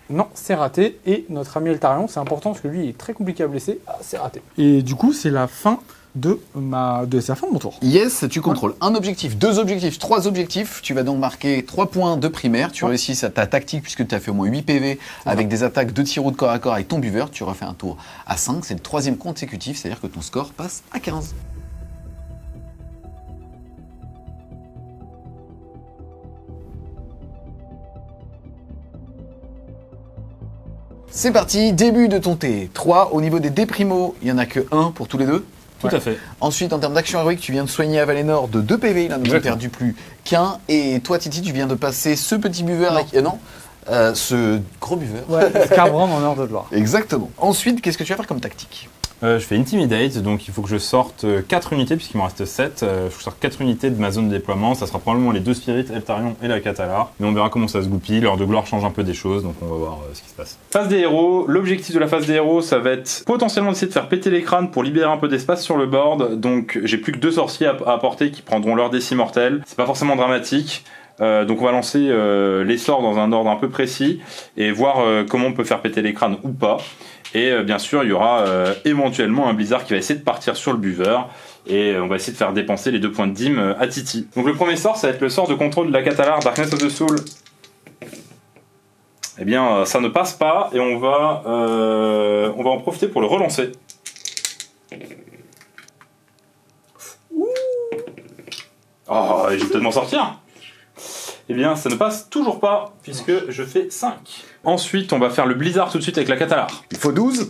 Non, c'est raté. Et notre ami Eltarion, c'est important parce que lui, il est très compliqué à blesser. Ah, c'est raté. Et du coup, c'est la fin de c'est la fin de mon tour. Yes, tu contrôles un objectif, 2 objectifs, 3 objectifs. Tu vas donc marquer 3 points de primaire. Tu réussis ta tactique puisque tu as fait au moins 8 PV avec des attaques de tir de corps à corps avec ton buveur. Tu refais un tour à 5. C'est le 3e consécutif, c'est-à-dire que ton score passe à 15. C'est parti, début de ton T3. Au niveau des déprimos, il n'y en a que 1 pour tous les deux. Tout à fait. Ensuite, en termes d'action héroïque, tu viens de soigner Avalenor de 2 PV, il en a Exactement. perdu plus qu'un. Et toi, Titi, tu viens de passer ce petit buveur avec... non, ce gros buveur. Ouais, Scarbrand en heure de gloire. Exactement. Ensuite, qu'est-ce que tu vas faire comme tactique? Je fais Intimidate, donc il faut que je sorte 4 unités, puisqu'il m'en reste 7. Il faut que je sorte 4 unités de ma zone de déploiement. Ça sera probablement les 2 spirits, Eltarion et la Catalar. Mais on verra comment ça se goupille. L'heure de gloire change un peu des choses, donc on va voir ce qui se passe. Phase des héros. L'objectif de la phase des héros, ça va être potentiellement d'essayer de faire péter les crânes pour libérer un peu d'espace sur le board. Donc j'ai plus que 2 sorciers à apporter qui prendront leur décis mortel. C'est pas forcément dramatique. Donc on va lancer les sorts dans un ordre un peu précis et voir comment on peut faire péter les crânes ou pas. Et bien sûr, il y aura éventuellement un blizzard qui va essayer de partir sur le buveur. Et on va essayer de faire dépenser les 2 points de dîme à Titi. Donc le premier sort, ça va être le sort de contrôle de la Catalar, Darkness of the Soul. Eh bien, ça ne passe pas et on va en profiter pour le relancer. Oh, je vais peut-être m'en sortir. Eh bien, ça ne passe toujours pas, puisque je fais 5. Ensuite, on va faire le blizzard tout de suite avec la Catalar. Il faut 12.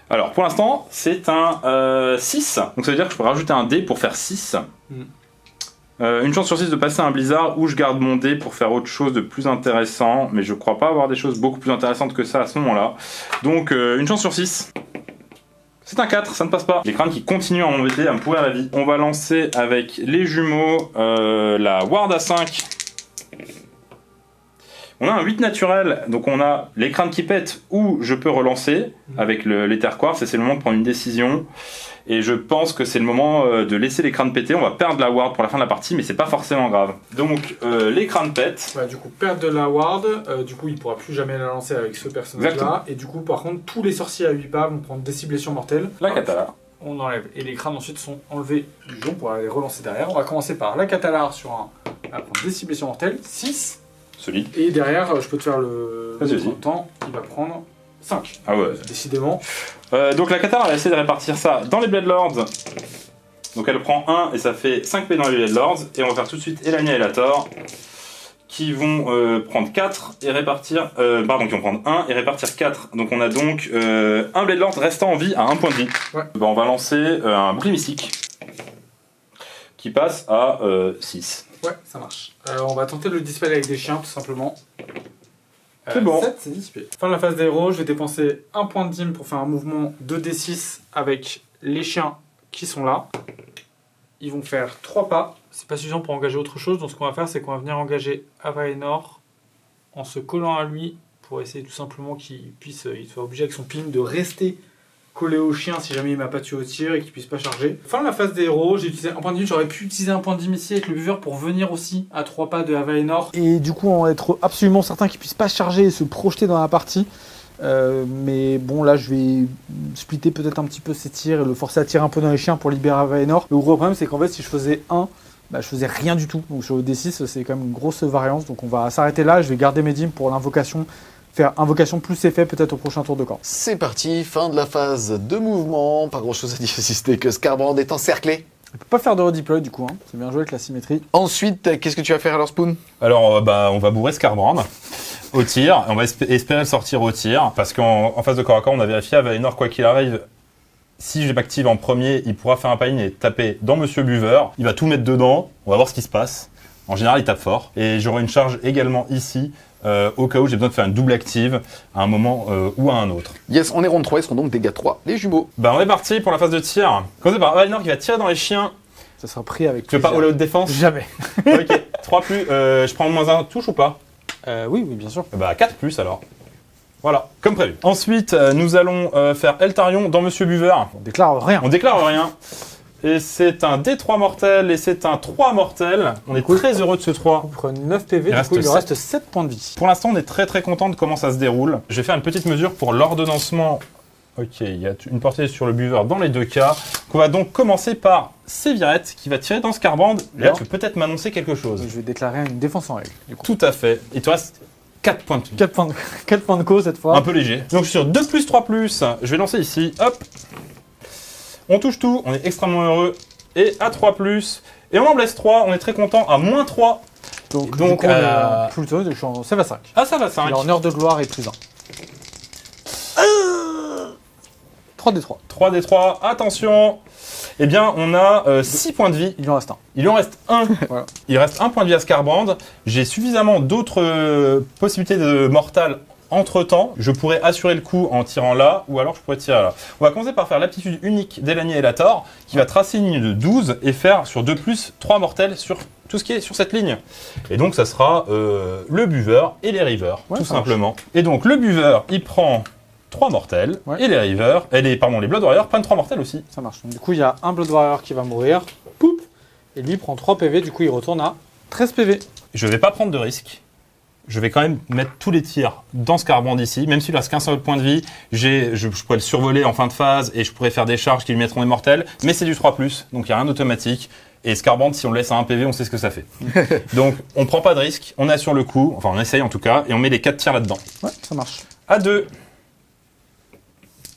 Alors, pour l'instant, c'est un 6. Donc ça veut dire que je peux rajouter un dé pour faire 6. Une chance sur 6 de passer un blizzard où je garde mon dé pour faire autre chose de plus intéressant. Mais je crois pas avoir des choses beaucoup plus intéressantes que ça à ce moment-là. Donc, une chance sur 6. C'est un 4, ça ne passe pas. Les crânes qui continuent à m'embêter, à me pourrir la vie. On va lancer avec les jumeaux la ward à 5. On a un 8 naturel, donc on a les crânes qui pètent ou je peux relancer avec l'éther quartz et c'est le moment de prendre une décision. Et je pense que c'est le moment de laisser les crânes péter. On va perdre la ward pour la fin de la partie, mais c'est pas forcément grave. Donc les crânes pètent. Du coup, perdre de la ward, du coup, il pourra plus jamais la lancer avec ce personnage-là. Et du coup, par contre, tous les sorciers à 8 pas vont prendre des cibles blessures mortelles. La Cathalar. On enlève. Et les crânes ensuite sont enlevés du jeu pour les relancer derrière. On va commencer par la Cathalar sur un. Elle va prendre des cibles blessures mortelles, 6. Solide. Et derrière, je peux te faire le temps. Il va prendre 5. Ah ouais. Décidément. Donc la Cathalar, elle essaie de répartir ça dans les Bloodlords. Donc elle prend 1 et ça fait 5 P dans les Bloodlords. Et on va faire tout de suite Elania et Lator qui vont prendre 4 et répartir. Qui vont prendre 1 et répartir 4. Donc on a donc un Bloodlord restant en vie à 1 point de vie. Ouais. On va lancer un bouclier mystique qui passe à 6. Ouais, ça marche. On va tenter de le dispel avec des chiens, tout simplement. C'est bon. 7, c'est dispel. Fin de la phase des héros, je vais dépenser 1 point de dim pour faire un mouvement 2d6 avec les chiens qui sont là. Ils vont faire 3 pas. C'est pas suffisant pour engager autre chose, donc ce qu'on va faire, c'est qu'on va venir engager Avaenor en se collant à lui pour essayer tout simplement qu'il soit obligé avec son ping de rester collé au chien si jamais il m'a pas tué au tir et qu'il puisse pas charger. Fin de la phase des héros, j'ai utilisé un point de dim, j'aurais pu utiliser un point de dim ici avec le buveur pour venir aussi à 3 pas de Avaenor. Et du coup, on va être absolument certain qu'il puisse pas charger et se projeter dans la partie. Mais bon, là je vais splitter peut-être un petit peu ses tirs et le forcer à tirer un peu dans les chiens pour libérer Avaenor. Le gros problème, c'est qu'en fait, si je faisais 1, je faisais rien du tout. Donc sur le D6, c'est quand même une grosse variance. Donc on va s'arrêter là. Je vais garder mes dîmes pour l'invocation. Faire invocation plus effet peut-être au prochain tour de camp. C'est parti, fin de la phase de mouvement. Pas grand chose à dire si ce n'est que Skarbrand est encerclé. Il peut pas faire de redeploy du coup. C'est bien joué avec la symétrie. Ensuite, qu'est-ce que tu vas faire alors, Spoon? Alors, on va bourrer Skarbrand au tir. On va espérer le sortir au tir. Parce qu'en phase de corps à corps, on a vérifié à Valinor, quoi qu'il arrive, si je m'active en premier, il pourra faire un pain et taper dans Monsieur Buveur. Il va tout mettre dedans. On va voir ce qui se passe. En général, il tape fort. Et j'aurai une charge également ici. Au cas où j'ai besoin de faire une double active à un moment ou à un autre. Yes, on est round 3, ils seront donc dégâts 3, les jumeaux. On est parti pour la phase de tir. Commencez par Valinor qui va tirer dans les chiens. Ça sera pris avec. Tu veux pas all out défense? Jamais. Ok, 3 plus. Je prends le moins 1, touche ou pas? Oui, bien sûr. 4 plus alors. Voilà, comme prévu. Ensuite, nous allons faire Eltarion dans Monsieur Buveur. On déclare rien. On déclare rien. Et c'est un D3 mortel et c'est un 3 mortel. On est très heureux de ce 3. On prend 9 PV, du coup il lui reste 7 points de vie. Pour l'instant, on est très très content de comment ça se déroule. Je vais faire une petite mesure pour l'ordonnancement. Ok, il y a une portée sur le buveur dans les deux cas. On va donc commencer par Sévirette qui va tirer dans Skarbrand. Et là, tu peux peut-être m'annoncer quelque chose. Je vais déclarer une défense en règle. Du coup. Tout à fait. Il te reste 4 points de vie. 4 points de co cette fois. Un peu léger. Donc sur 2 plus 3 plus, je vais lancer ici. Hop. On touche tout, on est extrêmement heureux. Et à 3 plus. Et on en blesse 3, on est très content à moins 3. Donc on est plutôt, je suis en save à 5. Ah, ça va 5. Il est en heure de gloire et plus 1. 3d3. 3d3, attention. Eh bien, on a 6 points de vie. Il en reste 1. Il en reste 1. Voilà. Il reste 1 point de vie à Skarbrand. J'ai suffisamment d'autres possibilités de mortal entre temps. Je pourrais assurer le coup en tirant là, ou alors je pourrais tirer là. On va commencer par faire l'aptitude unique d'Elania et Lator, qui va tracer une ligne de 12 et faire sur 2 plus 3 mortels sur tout ce qui est sur cette ligne. Et donc, ça sera le buveur et les rivers, tout simplement. Et donc, le buveur, il prend 3 mortels, et les rivers, et les Blood Warriors prennent 3 mortels aussi. Ça marche. Donc, du coup, il y a un Blood Warrior qui va mourir. Poup. Et lui, il prend 3 PV, du coup, il retourne à 13 PV. Je vais pas prendre de risque. Je vais quand même mettre tous les tirs dans Skarbrand ici, même s'il reste qu'un seul point de vie. Je pourrais le survoler en fin de phase et je pourrais faire des charges qui lui mettront des mortels, mais c'est du 3+, donc il n'y a rien d'automatique. Et Skarbrand, si on le laisse à 1 PV, on sait ce que ça fait. Donc on prend pas de risque, on assure le coup, enfin on essaye en tout cas, et on met les 4 tirs là-dedans. Ouais, ça marche. À 2.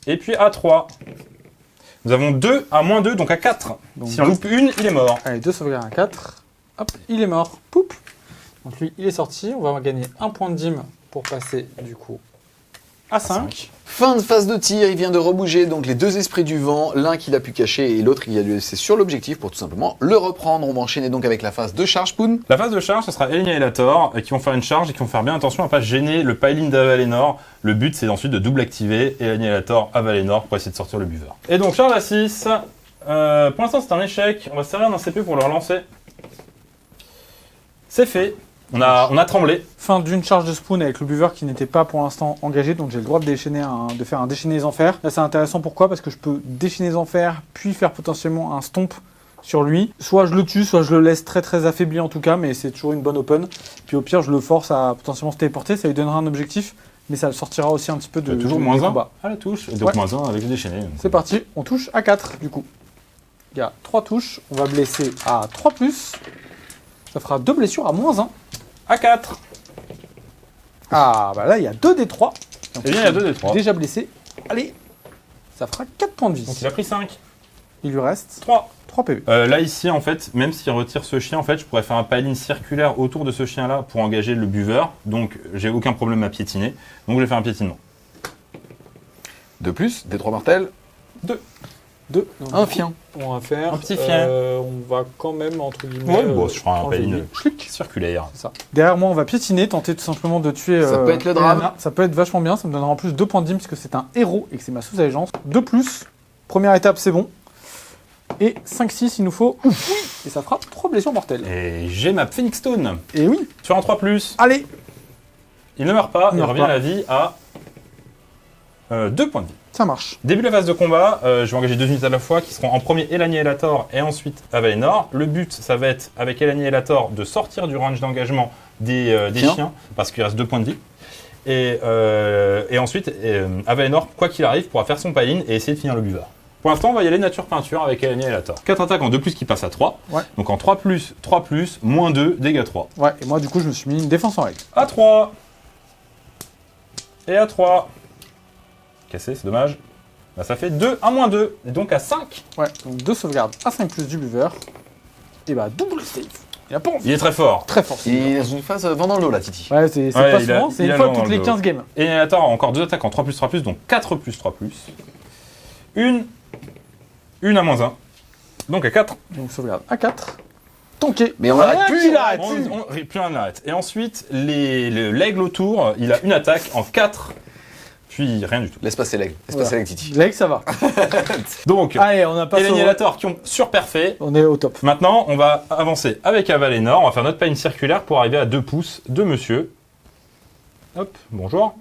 Et puis à 3. Nous avons 2 à moins 2, donc à 4. Donc si on loupe une, il est mort. Allez, 2 sauvegardes à 4. Hop, il est mort. Poup. Donc lui, il est sorti. On va gagner 1 point de dim pour passer du coup à 5. Fin de phase de tir, il vient de rebouger donc les 2 esprits du vent, l'un qu'il a pu cacher et l'autre il a dû laisser sur l'objectif pour tout simplement le reprendre. On va enchaîner donc avec la phase de charge, Poon. La phase de charge, ce sera Elenia et Lator qui vont faire une charge et qui vont faire bien attention à ne pas gêner le piling d'Avalenor. Le but c'est ensuite de double activer Elenia et Lator à Valenor pour essayer de sortir le buveur. Et donc charge à 6. Pour l'instant c'est un échec, on va se servir d'un CP pour le relancer. C'est fait. On a tremblé. Fin d'une charge de Spoon avec le buveur qui n'était pas pour l'instant engagé, donc j'ai le droit de de faire un déchaîner les enfers. Là c'est intéressant, pourquoi? Parce que je peux déchaîner les enfers, puis faire potentiellement un stomp sur lui. Soit je le tue, soit je le laisse très très affaibli en tout cas, mais c'est toujours une bonne open. Puis au pire je le force à potentiellement se téléporter, ça lui donnera un objectif, mais ça le sortira aussi un petit peu de Toujours des moins 1 combats. à la touche. Et donc Ouais. moins 1 avec le déchaîné. C'est parti, on touche à 4 du coup. Il y a 3 touches, on va blesser à 3+. Ça fera 2 blessures à -1. À 4. Ah bah là il y a 2 des 3. Eh bien, il y a 2 des 3. Déjà blessé. Allez, ça fera 4 points de vie. Donc il a pris 5. Il lui reste 3. 3 PV. Là ici en fait, même s'il retire ce chien, en fait, je pourrais faire un piling circulaire autour de ce chien-là pour engager le buveur. Donc j'ai aucun problème à piétiner. Donc je vais faire un piétinement. De plus, des 3 martels, 2. un fian. On va faire Un petit chien. on va quand même entre guillemets. Ouais, bon, je ferai un enlever piling lui. circulaire. C'est ça. Derrière moi, on va piétiner, tenter tout simplement de tuer. Ça peut être le drame. Elena. Ça peut être vachement bien. Ça me donnera en plus 2 points de dîme puisque c'est un héros et que c'est ma sous-allégeance. 2+. Première étape, c'est bon. Et 5-6, il nous faut. Ouf, oui. Et ça fera 3 blessures mortelles. Et j'ai ma Phoenix Stone. Et oui. Sur un 3+, Allez. il ne meurt pas, Il il meurt revient pas. à la vie à 2 points de vie. Ça marche. Début de la phase de combat, je vais engager 2 unités à la fois qui seront en premier Elani et Lator et ensuite Avalenor. Le but, ça va être avec Elani et Lator de sortir du range d'engagement des chiens parce qu'il reste 2 points de vie. Et ensuite, Avalenor, quoi qu'il arrive, pourra faire son piling et essayer de finir le buveur. Pour l'instant, on va y aller nature peinture avec Elani et Lator. 4 attaques en 2+, qui passent à 3. Ouais. Donc en 3+, 3+, moins 2, dégâts 3. Ouais. Et moi, du coup, je me suis mis une défense en règle. À 3. Et à 3. Cassé, c'est dommage. Bah, ça fait 2, 1 moins 2. Et donc à 5. Ouais. Donc 2 sauvegardes à 5+ du buveur. Et bah double save. Il a pas envie. Il est très fort. Très fort. Il est dans une phase vent dans l'eau là, Titi. Ouais, c'est Ouais, pas il a- souvent, c'est il une a fois le toutes les dos. 15 games. Et attends, encore 2 attaques en 3+, 3+, donc 4+, 3+. Une à moins 1. Donc à 4. Donc sauvegarde à 4. Tanké. Mais on l'arrête plus, il arrête. Plus un n'arrête. Et ensuite, l'aigle autour, il a une attaque en 4. Puis rien du tout. Laisse passer l'aigle. Laisse Voilà. passer l'aigle, Titi. Like, ça va. Donc, Allez, on a pas Eleni et Lator qui ont surperfait. On est au top. Maintenant, on va avancer avec Avalenor. On va faire notre pagne circulaire pour arriver à 2 pouces de monsieur. Hop, bonjour.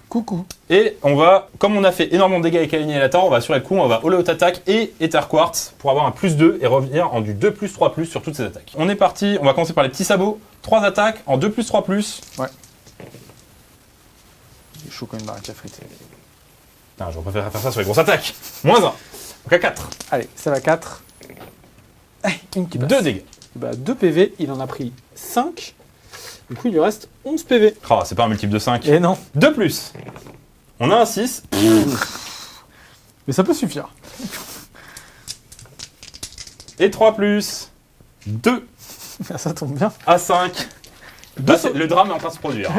Coucou. Et on va, comme on a fait énormément de dégâts avec Eleni et Lator, on va sur le coup, on va All Out Attack et Ether Quartz pour avoir un +2 et revenir en du 2+, 3+, sur toutes ces attaques. On est parti, on va commencer par les petits sabots. 3 attaques en 2+, 3+. Il est chaud quand même baraque à frites. Putain, j'aurais préféré faire ça sur les grosses attaques. Moins 1. Donc à 4. Allez, ça va 4. Une qui passe. 2 dégâts. Bah 2 PV, il en a pris 5. Du coup, il lui reste 11 PV. Oh, c'est pas un multiple de 5. Et non. 2+. On a un 6. Mais ça peut suffire. Et 3+. 2 Ça tombe bien. à 5. Là, le drame est en train de se produire.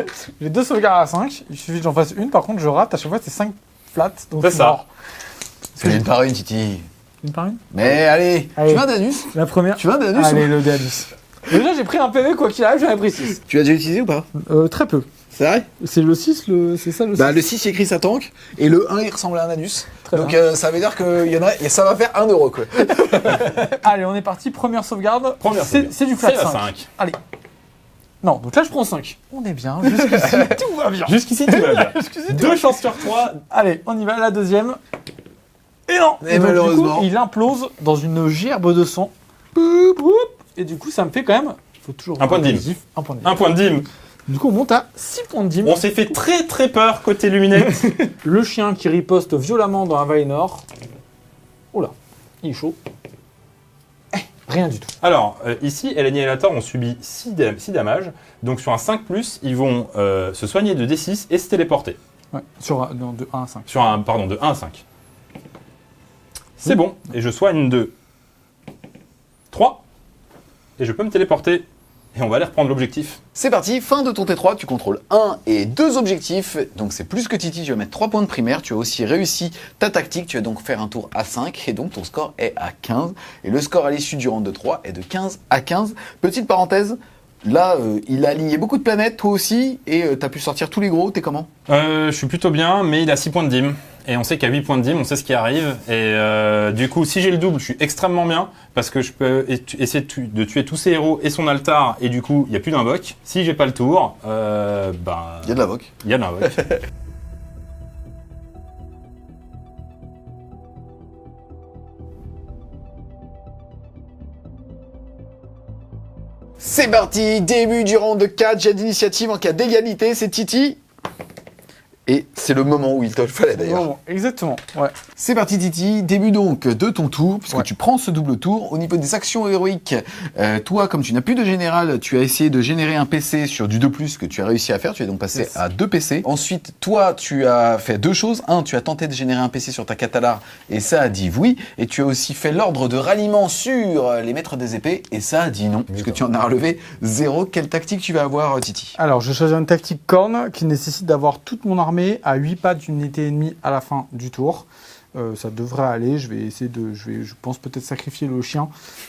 J'ai 2 sauvegardes à 5. Il suffit que j'en fasse une. Par contre, je rate. À chaque fois, c'est 5 flats. Donc C'est je suis ça. mort. Fais une par une, Titi. Une par une. Mais allez, Allez. tu veux un Danus La première. Tu veux un Danus Allez, le Danus. Déjà, j'ai pris un PV, quoi qu'il arrive, j'en ai pris 6. Tu l'as déjà utilisé ou pas? Très peu. C'est vrai? C'est le 6, c'est ça le 6. Bah, le 6 il écrit ça tank, et le 1 il ressemble à un anus. Très Donc bien. ça veut dire que ça va faire 1 euro quoi. Allez, on est parti. Première sauvegarde. Première C'est- sauvegarde. C'est du flat C'est la 5. 5. Allez. Non, donc là, je prends 5. On est bien. Jusqu'ici, tout va bien. Jusqu'ici, tout va bien. 2 chances sur 3. Allez, on y va. La deuxième. Et non. Et donc, malheureusement. du coup, il implose dans une gerbe de sang. Boop, boop. Et du coup, ça me fait quand même. Il faut toujours Un point de dîme. positif, un point de dîme. 1 point de dîme. Du coup, on monte à 6 points de dîme. On s'est fait très très peur côté luminette. Le chien qui riposte violemment dans un Valinor. Oula, il est chaud. Rien du tout. Alors, ici, Eleni et Lator ont subi 6 damages. Donc sur un 5+, ils vont se soigner de D6 et se téléporter. Ouais, non, de 1 à 5. Sur un, pardon, de 1 à 5. C'est bon. Et je soigne de 3. Et je peux me téléporter. Et on va aller reprendre l'objectif. C'est parti, fin de ton T3, tu contrôles 1 et 2 objectifs, donc c'est plus que Titi, tu vas mettre 3 points de primaire, tu as aussi réussi ta tactique, tu vas donc faire un tour à 5 et donc ton score est à 15. Et le score à l'issue du round de 3 est de 15 à 15. Petite parenthèse, là il a aligné beaucoup de planètes, toi aussi, et t'as pu sortir tous les gros, t'es comment? Je suis plutôt bien, mais il a 6 points de dîme. Et on sait qu'à 8 points de dîme, on sait ce qui arrive. Et du coup, si j'ai le double, je suis extrêmement bien. Parce que je peux essayer de tuer tous ses héros et son altar. Et du coup, il n'y a plus d'invoque. Si j'ai pas le tour, Il y a de l'invoque. il y a de l'invoque. C'est parti, début du round de 4, jet d'initiative en cas d'égalité, c'est Titi. Et c'est le moment où il te le fallait d'ailleurs. Bon, exactement, ouais. C'est parti Titi, début donc de ton tour, puisque Ouais. tu prends ce double tour. Au niveau des actions héroïques, toi, comme tu n'as plus de général, tu as essayé de générer un PC sur du 2+, que tu as réussi à faire, tu es donc passé Yes. à 2 PC. Ensuite, toi, tu as fait deux choses. Un, tu as tenté de générer un PC sur ta Catalar, et ça a dit oui. Et tu as aussi fait l'ordre de ralliement sur les maîtres des épées, et ça a dit non, puisque tu en as relevé 0. Quelle tactique tu vas avoir, Titi? Alors, je choisis une tactique corne qui nécessite d'avoir toute mon armée à 8 pas d'unité ennemie à la fin du tour. Ça devrait aller. Je vais essayer de. Je pense peut-être sacrifier le chien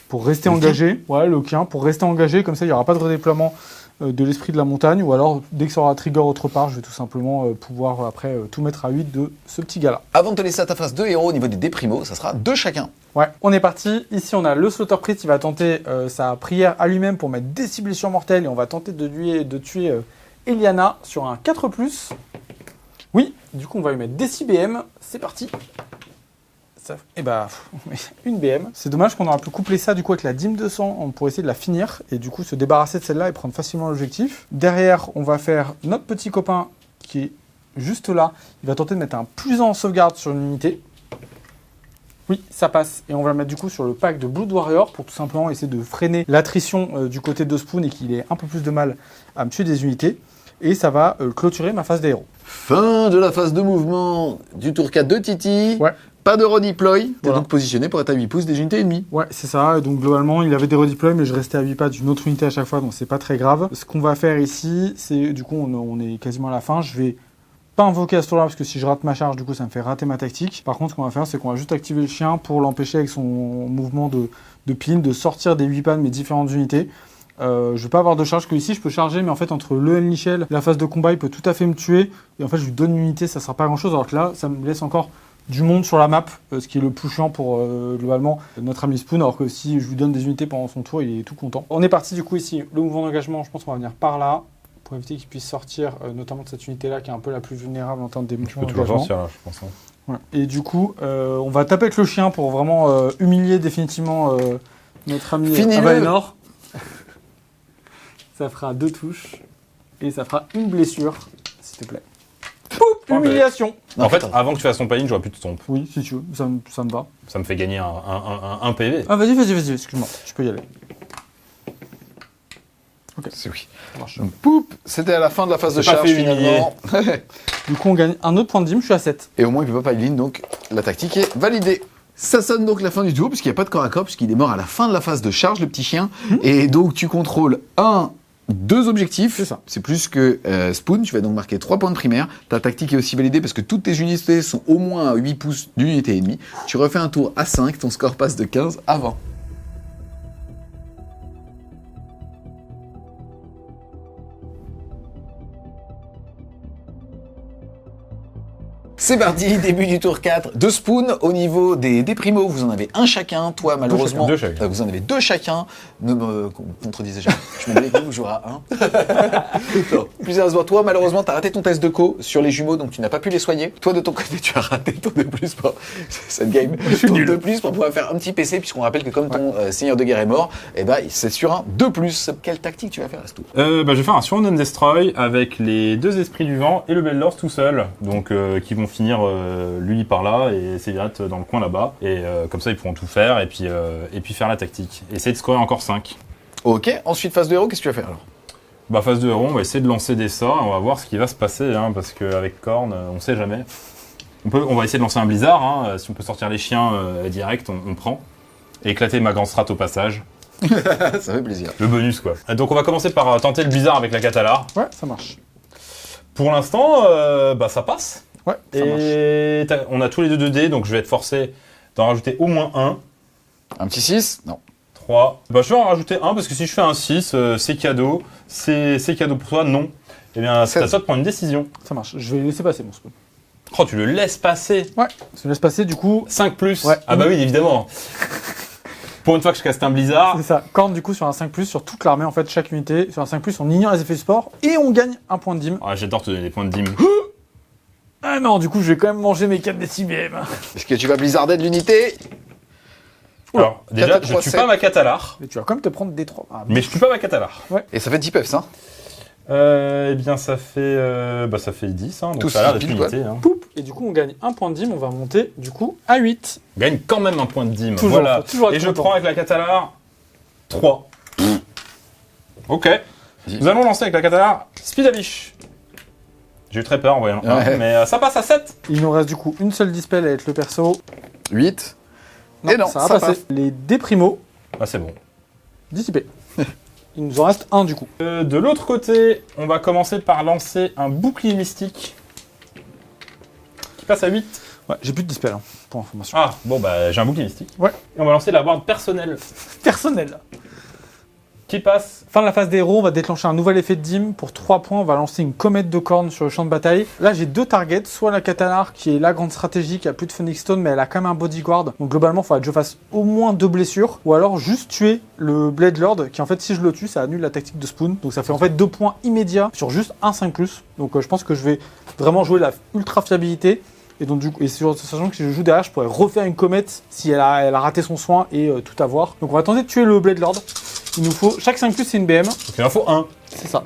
pour rester engagé. Ouais, le chien pour rester engagé. Comme ça, il n'y aura pas de redéploiement de l'esprit de la montagne. Ou alors, dès que ça aura trigger autre part, je vais tout simplement pouvoir après tout mettre à 8 de ce petit gars-là. Avant de te laisser à ta face 2 héros au niveau des déprimos, ça sera 2 chacun. Ouais, on est parti. Ici, on a le Slaughter Priest qui va tenter sa prière à lui-même pour mettre des cibles sur mortelles. Et on va tenter de tuer Eliana sur un 4+. Oui, du coup, on va lui mettre des 6 BM. C'est parti. Et bah, une BM. C'est dommage qu'on aurait pu coupler ça du coup avec la dîme de sang. On pourrait essayer de la finir et du coup se débarrasser de celle-là et prendre facilement l'objectif. Derrière, on va faire notre petit copain qui est juste là. Il va tenter de mettre un +1 en sauvegarde sur une unité. Oui, ça passe. Et on va le mettre du coup sur le pack de Blood Warrior pour tout simplement essayer de freiner l'attrition du côté de Spoon et qu'il ait un peu plus de mal à me tuer des unités. Et ça va clôturer ma phase des héros. Fin de la phase de mouvement du tour 4 de Titi. Ouais. Pas de redeploy. T'es Voilà. donc positionné pour être à 8 pouces des unités ennemies. Ouais, c'est ça. Donc globalement, il avait des redeploys, mais je restais à 8 pas d'une autre unité à chaque fois, donc c'est pas très grave. Ce qu'on va faire ici, c'est du coup, on est quasiment à la fin. Je vais pas invoquer à ce tour-là, parce que si je rate ma charge, du coup, ça me fait rater ma tactique. Par contre, ce qu'on va faire, c'est qu'on va juste activer le chien pour l'empêcher avec son mouvement de pin de sortir des 8 pas de mes différentes unités. Je vais pas avoir de charge que ici, je peux charger, mais en fait, entre le Nichel, la phase de combat, il peut tout à fait me tuer. Et en fait, je lui donne une unité, ça sera pas grand-chose, alors que là, ça me laisse encore du monde sur la map, ce qui est le plus chiant pour globalement notre ami Spoon, alors que si je lui donne des unités pendant son tour, il est tout content. On est parti du coup ici, le mouvement d'engagement, je pense qu'on va venir par là, pour éviter qu'il puisse sortir notamment de cette unité-là, qui est un peu la plus vulnérable en termes des Je mouvements peux toujours d'engagement. sortir là, je pense. Hein. Ouais. Et du coup, on va taper avec le chien pour vraiment humilier définitivement notre ami Finis-le. Avalenor. Ça fera 2 touches, et ça fera une blessure, s'il te plaît. Poup, humiliation. Non, En fait, attends. avant que tu fasses ton pay-in, j'aurais plus de stomp. Oui, si tu veux, ça me va. Ça me fait gagner un PV. Ah, vas-y, excuse-moi, tu peux y aller. C'est oui. Ça marche. Donc, poup, c'était à la fin de la phase de C'est pas charge fait finalement. Du coup, on gagne un autre point de dîme, je suis à 7. Et au moins, il peut pas piling, donc la tactique est validée. Ça sonne donc la fin du tour, puisqu'il n'y a pas de corps à corps, puisqu'il est mort à la fin de la phase de charge, le petit chien. Et donc, tu contrôles 2 objectifs. C'est ça. C'est plus que Spoon. Tu vas donc marquer 3 points de primaire. Ta tactique est aussi validée parce que toutes tes unités sont au moins à 8 pouces d'une unité ennemie. Tu refais un tour à 5, ton score passe de 15 à 20. C'est parti, début du tour 4 de Spoon. Au niveau des primos, vous en avez un chacun. Toi, malheureusement, Deux chacun. vous en avez 2 chacun. Ne me contredisez jamais. Je me dis, vous jouera un. Non, plus sérieusement, toi, malheureusement, tu as raté ton test de co sur les jumeaux, donc tu n'as pas pu les soigner. Toi, de ton côté, tu as raté ton de plus pour cette game. Ton de plus pour pouvoir faire un petit PC, puisqu'on rappelle que comme ton seigneur de guerre est mort, eh ben, c'est sur un 2+. Quelle tactique tu vas faire à ce tour? Je vais faire un Surrender and Destroy avec les 2 esprits du vent et le Bellors tout seul, donc qui vont finir lui par là et Sévirate dans le coin là-bas. Et comme ça, ils pourront tout faire et puis faire la tactique. Essayer de scorer encore 5. Ok, ensuite, phase de héros, qu'est-ce que tu vas faire alors? Phase de héros, on va essayer de lancer des sorts et on va voir ce qui va se passer, hein, parce qu'avec Korn, on sait jamais. On va essayer de lancer un blizzard, hein, si on peut sortir les chiens direct, on prend. Et éclater ma grande strat au passage. Ça fait plaisir. Le bonus, quoi. Donc on va commencer par tenter le blizzard avec la Catalar. Ouais, ça marche. Pour l'instant, ça passe. Ouais, ça marche. Et on a tous les 2 dés, donc je vais être forcé d'en rajouter au moins un. Un petit 6? Non. 3. Je vais en rajouter un, parce que si je fais un 6, c'est cadeau. C'est cadeau pour toi, non. Eh bien, c'est à 16. toi de prendre une décision. Ça marche. Je vais laisser passer mon spawn. Oh, tu le laisses passer. Ouais, ça laisse passer du coup. 5+. Ouais. Ah bah oui, évidemment. Pour une fois que je caste un blizzard. C'est ça. Corne du coup sur un 5+, sur toute l'armée en fait, chaque unité. Sur un 5+, on ignore les effets du sport et on gagne un point de dîme. Ah, j'adore te donner des points de dîme. Ah non, du coup je vais quand même manger mes 4 décibels. Est-ce que tu vas blizzarder de l'unité? Alors, déjà, 4, je 3, tue 7. pas ma Catalar, Mais tu vas quand même te prendre des 3. Ah, mais je tue pas ma Catalar. Et ça fait 10 puffs, hein. Eh bien, ça fait 10, hein, donc Tout ça a l'air d'être pile, quoi. limité. Hein. poup. Et du coup on gagne un point de dîme, on va monter du coup à 8. On gagne quand même un point de dîme. Toujours, voilà. faut toujours être Et je content. prends avec la Catalar 3. Ok. Nous allons lancer avec la Catalar Speedavish. J'ai eu très peur en voyant un, Ouais. mais ça passe à 7. Il nous reste du coup une seule dispel avec le perso. 8. Et non, ça va ça passer. passe. Les déprimo Ah, c'est bon. dissipés. Il nous en reste un du coup. De l'autre côté, on va commencer par lancer un bouclier mystique qui passe à 8. Ouais, j'ai plus de dispel, hein, pour information. Ah, bon, bah, j'ai un bouclier mystique. Ouais. Et on va lancer la ward personnelle Personnel. qui passe. Fin de la phase des héros, on va déclencher un nouvel effet de dîme. Pour 3 points, on va lancer une comète de cornes sur le champ de bataille. Là, j'ai 2 targets. Soit la Catalar, qui est la grande stratégie, qui a plus de Phoenix Stone, mais elle a quand même un bodyguard. Donc globalement, il faudra que je fasse au moins 2 blessures. Ou alors juste tuer le Blade Lord, qui en fait, si je le tue, ça annule la tactique de Spoon. Donc ça fait en fait 2 points immédiats sur juste un 5+. Donc je pense que je vais vraiment jouer la ultra fiabilité. Et donc du coup, sachant que si je joue derrière, je pourrais refaire une comète si elle a raté son soin et tout avoir. Donc on va tenter de tuer le Blade Lord. Il nous faut, chaque 5+, c'est une BM. Donc il en faut 1. C'est ça.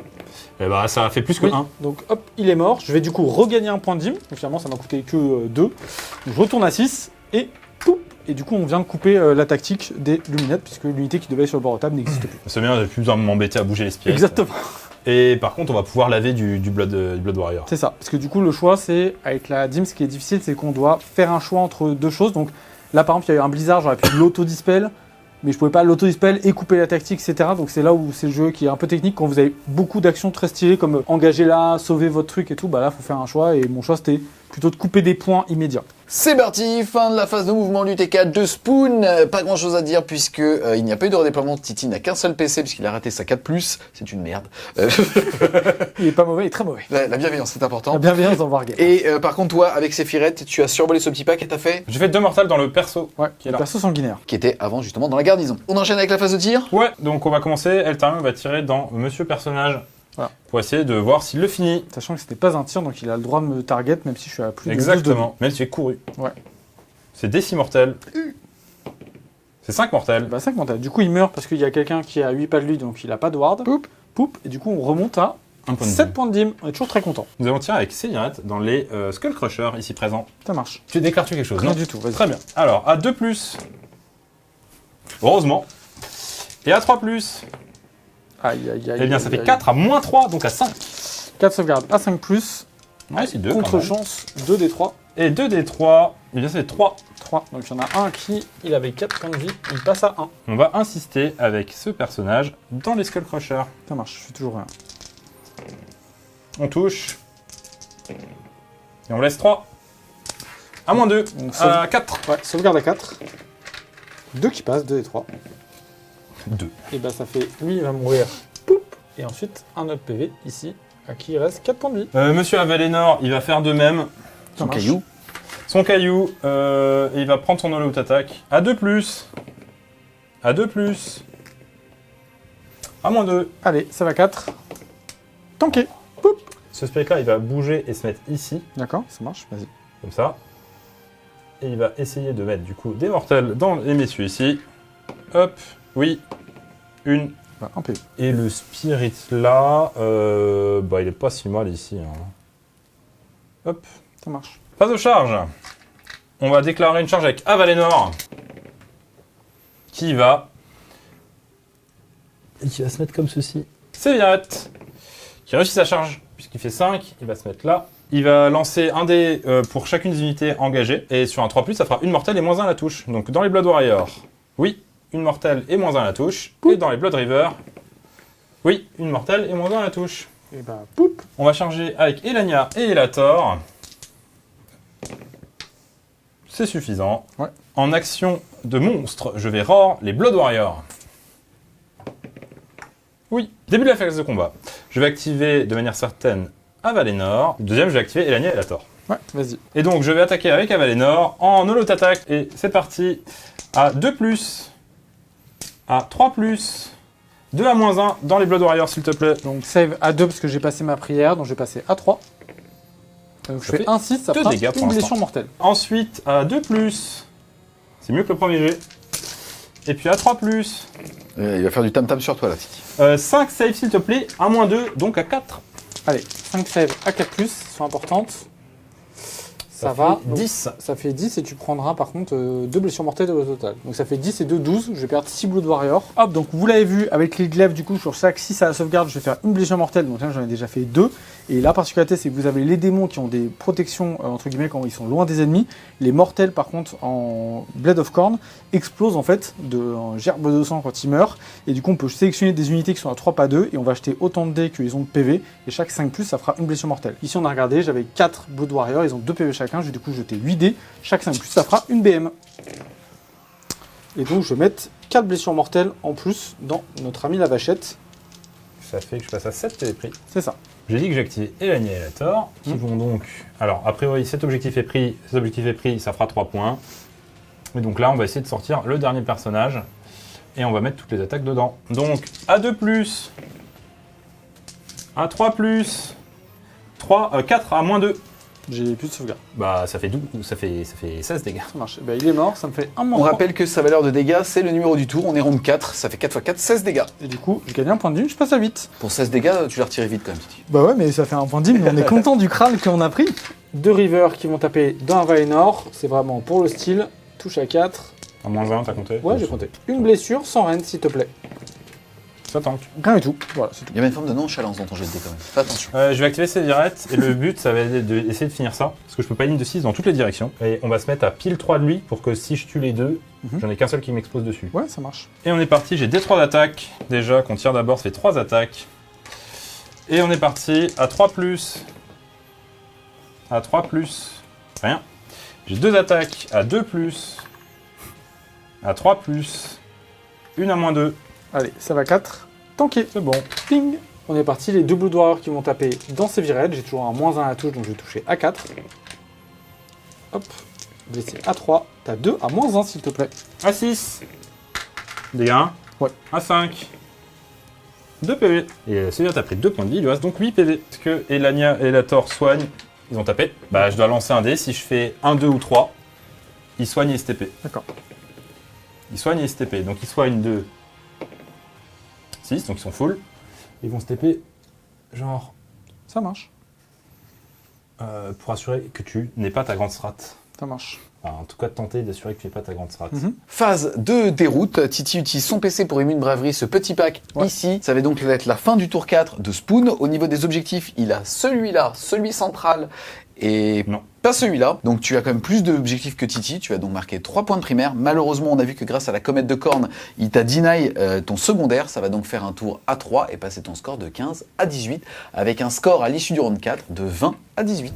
Et bah, ça fait plus que Oui. 1. Donc hop, il est mort. Je vais du coup regagner un point de dîme. Donc, finalement, ça m'a coûté que 2. Donc, je retourne à 6 et poup. Et du coup, on vient de couper la tactique des luminettes puisque l'unité qui devait être sur le bord de table n'existe plus. C'est bien, j'ai plus besoin de m'embêter à bouger les spirits. Exactement. Et par contre, on va pouvoir laver du Blood Warrior. C'est ça. Parce que du coup, le choix, c'est avec la dîme, ce qui est difficile, c'est qu'on doit faire un choix entre deux choses. Donc là, par exemple, il y a eu un blizzard, j'aurais pu l'auto-dispel. Mais je pouvais pas l'auto-dispel et couper la tactique, etc. Donc c'est là où c'est le jeu qui est un peu technique. Quand vous avez beaucoup d'actions très stylées comme engager là, sauver votre truc et tout, bah là, faut faire un choix. Et mon choix, c'était plutôt de couper des points immédiats. C'est parti, fin de la phase de mouvement du T4 de Spoon. Pas grand chose à dire puisque il n'y a pas eu de redéploiement. Titi n'a qu'un seul PC puisqu'il a raté sa 4+. C'est une merde. Il est pas mauvais, il est très mauvais. La bienveillance, c'est important. La bienveillance dans Wargame. Et par contre, toi, avec Sephiroth, tu as survolé ce petit pack et t'as fait J'ai fait 2 mortals dans le perso. Ouais, Qui est le là. perso sanguinaire. qui était avant justement dans la garnison. On enchaîne avec la phase de tir. Ouais, donc on va commencer. Eltarion va tirer dans Monsieur Personnage. Voilà. Pour essayer de voir s'il le finit. Sachant que c'était pas un tir, donc il a le droit de me target, même si je suis à plus de 12 Exactement. Même si tu es couru. Ouais. C'est des 6 mortels. C'est 5 mortels. Bah 5 mentales. Du coup, il meurt parce qu'il y a quelqu'un qui a 8 pas de lui, donc il a pas de ward. Poup. Poup. Et du coup, on remonte à Un point de 7 dîme. points de dîme. On est toujours très content. Nous allons tirer avec Seignerette dans les Skull Crusher ici présents. Ça marche. Tu déclares-tu quelque chose? Rien Non du tout, vas-y. Très bien. Alors, à 2+. Heureusement. Et à 3+. Aïe, aïe, aïe. Eh bien, ça aïe, fait aïe. 4 à -3, donc à 5. 4 sauvegardes à 5+. Ouais, c'est 2. Contre chance, 2 des 3. Et 2 des 3. Eh bien, ça fait 3. 3. Donc il y en a un qui, il avait 4 points de vie, il passe à 1. On va insister avec ce personnage dans les Skull Crusher. Ça marche, je fais toujours rien. On touche. Et on laisse 3. À -2. On sauve- À 4. Ouais, sauvegarde à 4. 2 qui passent, 2 et 3. 2. Et bah ça fait, lui il va mourir. Poup. Et ensuite, un autre PV ici, à qui il reste 4 points de vie. Monsieur Avalénor, il va faire de même. Ça Son marche. caillou. Son caillou, et il va prendre son all-out attaque. À 2+. À 2+. À -2. Allez, ça va 4. Tanké. Poup. Ce spec-là, il va bouger et se mettre ici, D'accord, ça marche, vas-y. comme ça. Et il va essayer de mettre du coup des mortels dans les messieurs ici. Hop, oui. Une. Bah, un PV. Et le spirit là, bah il est pas si mal ici. Hein. Hop. Ça marche. Phase de charge. On va déclarer une charge avec Avalénor. Qui va se mettre comme ceci. C'est Viret. Qui réussit sa charge. Puisqu'il fait 5, il va se mettre là. Il va lancer un dé pour chacune des unités engagées. Et sur un 3+, ça fera une mortelle et -1 à la touche. Donc dans les Blood Warrior, oui, une mortelle et -1 à la touche. Et dans les Blood River, oui, une mortelle et -1 à la touche. Et bah, poup. On va charger avec Elania et Elator. C'est suffisant. Ouais. En action de monstre, je vais roar les Blood Warriors. Oui, début de la phase de combat. Je vais activer de manière certaine Avalénor. Deuxième, je vais activer Elania et Elator. Ouais, vas-y. Et donc, je vais attaquer avec Avalénor en holo attaque. Et c'est parti. À 2+, à 3+, 2 à -1 dans les Blood Warriors, s'il te plaît. Donc save à 2 parce que j'ai passé ma prière, donc je vais passer à 3. Donc je Ça fais fait 1-6, ça deux fera dégâts pour une l'instant. blessure mortelle. Ensuite, à 2+, c'est mieux que le premier jet. Et puis à 3+, Il va faire du tam-tam sur toi là, Titi. 5 save, s'il te plaît. À -2, donc à 4. Allez, 5 save à 4+, sont importantes. Ça fait va. Donc, 10. ça fait 10 et tu prendras par contre 2 blessures mortelles au total. Donc ça fait 10 et 2, 12. Je vais perdre 6 Blood Warrior. Hop, donc vous l'avez vu, avec les glaives, du coup, sur chaque 6 à la sauvegarde, je vais faire une blessure mortelle. Donc là, j'en ai déjà fait 2. Et la particularité, c'est que vous avez les démons qui ont des protections, entre guillemets, quand ils sont loin des ennemis. Les mortels, par contre, en Blade of Corn, explosent en fait en gerbe de sang quand ils meurent. Et du coup, on peut sélectionner des unités qui sont à 3 pas 2. Et on va acheter autant de dés qu'ils ont de PV. Et chaque 5+, ça fera une blessure mortelle. Ici, on a regardé, j'avais 4 Blood Warrior. Ils ont 2 PV chacun. Je vais du coup jeter 8 dés. Chaque 5+, ça fera une BM. Et donc, je vais mettre 4 blessures mortelles en plus dans notre ami la vachette. Ça fait que je passe à 7 PV prix. C'est ça. J'ai dit que j'activais Elania et Elator, qui vont donc... Alors, a priori, cet objectif est pris, ça fera 3 points. Et donc là, on va essayer de sortir le dernier personnage, et on va mettre toutes les attaques dedans. Donc, à 2+, à 3+, 4 à -2. J'ai plus de sauvegarde. Bah, ça fait 12, ça fait 16 dégâts. Ça marche. Bah, il est mort, ça me fait un On mort. rappelle que sa valeur de dégâts, c'est le numéro du tour. On est round 4, ça fait 4 x 4, 16 dégâts. Et du coup, je gagne un point de vie, je passe à 8. Pour 16 dégâts, tu l'as retiré vite quand même, Titi. Bah ouais, mais ça fait un point de vie, mais on est content du crâne qu'on a pris. 2 rivers qui vont taper dans un Valinor. C'est vraiment pour le style. Touche à 4. À -1, t'as compté? Ouais, j'ai compté. Une blessure sans reine, s'il te plaît. Ça tank. Rien du tout. Voilà, c'est tout. Il y avait une forme de nonchalance dans ton jet de dés quand même. Fais attention. Je vais activer Sévirette, et le but, ça va être d'essayer de finir ça, parce que je peux pas ligne de 6 dans toutes les directions. Et on va se mettre à pile 3 de lui, pour que si je tue les deux, j'en ai qu'un seul qui m'explose dessus. Ouais, ça marche. Et on est parti, j'ai D3 d'attaque, déjà, qu'on tire d'abord, ça fait 3 attaques. Et on est parti à 3+, à 3+, rien. J'ai 2 attaques à 2+, à 3+, une à -2. Allez, ça va 4. Tanké. C'est bon. Ping. On est parti, les 2 Blood Warriors qui vont taper dans ces virettes. J'ai toujours un -1 à la touche, donc je vais toucher à 4. Hop. Blessé à 3. T'as 2 à -1, s'il te plaît. À 6. Dégâts 1. Ouais. À 5. 2 PV. Et Sévirette a pris 2 points de vie, il lui reste donc 8 PV. Est-ce que Elania et Elator soignent? Ils ont tapé. Bah, je dois lancer un dé. Si je fais 1, 2 ou 3, ils soignent et STP. D'accord. Ils soignent et STP. Donc ils soignent 2, 6, donc ils sont full. Ils vont STP, genre, Ça marche. pour assurer que tu n'aies pas ta grande strat. Ça marche. Enfin, en tout cas, tenter d'assurer que tu n'aies pas ta grande strat. Phase de déroute. Titi utilise son PC pour Immune Braverie, ce petit pack ici. Ça va donc être la fin du tour 4 de Spoon. Au niveau des objectifs, il a celui-là, celui central et Non. pas celui-là. Donc tu as quand même plus d'objectifs que Titi. Tu as donc marqué 3 points de primaire. Malheureusement, on a vu que grâce à la comète de corne, il t'a deny ton secondaire. Ça va donc faire un tour à 3 et passer ton score de 15 à 18 avec un score à l'issue du round 4 de 20 à 18.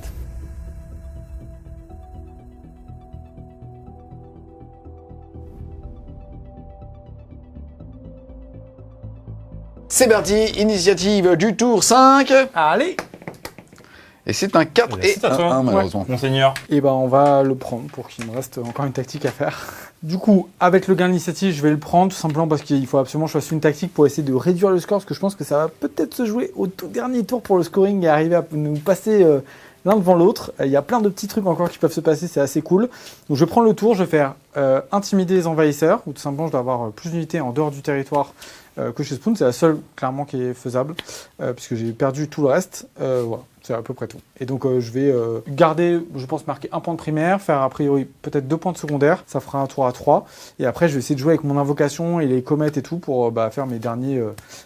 C'est parti, initiative du tour 5. Allez. Et c'est un 4 et C'est à un toi. 1 malheureusement. Monseigneur. Et ben on va le prendre pour qu'il me reste encore une tactique à faire. Du coup, avec le gain d'initiative, je vais le prendre tout simplement parce qu'il faut absolument que je fasse une tactique pour essayer de réduire le score, parce que je pense que ça va peut-être se jouer au tout dernier tour pour le scoring et arriver à nous passer l'un devant l'autre. Il y a plein de petits trucs encore qui peuvent se passer, c'est assez cool. Donc je prends le tour, je vais faire intimider les envahisseurs, ou tout simplement je dois avoir plus d'unités en dehors du territoire que chez Spoon. C'est la seule clairement qui est faisable, puisque j'ai perdu tout le reste. Voilà. C'est à peu près tout. Et donc je vais garder, je pense, marquer un point de primaire, faire a priori peut-être 2 points de secondaire, ça fera un tour à 3. Et après je vais essayer de jouer avec mon invocation et les comètes et tout pour faire mes derniers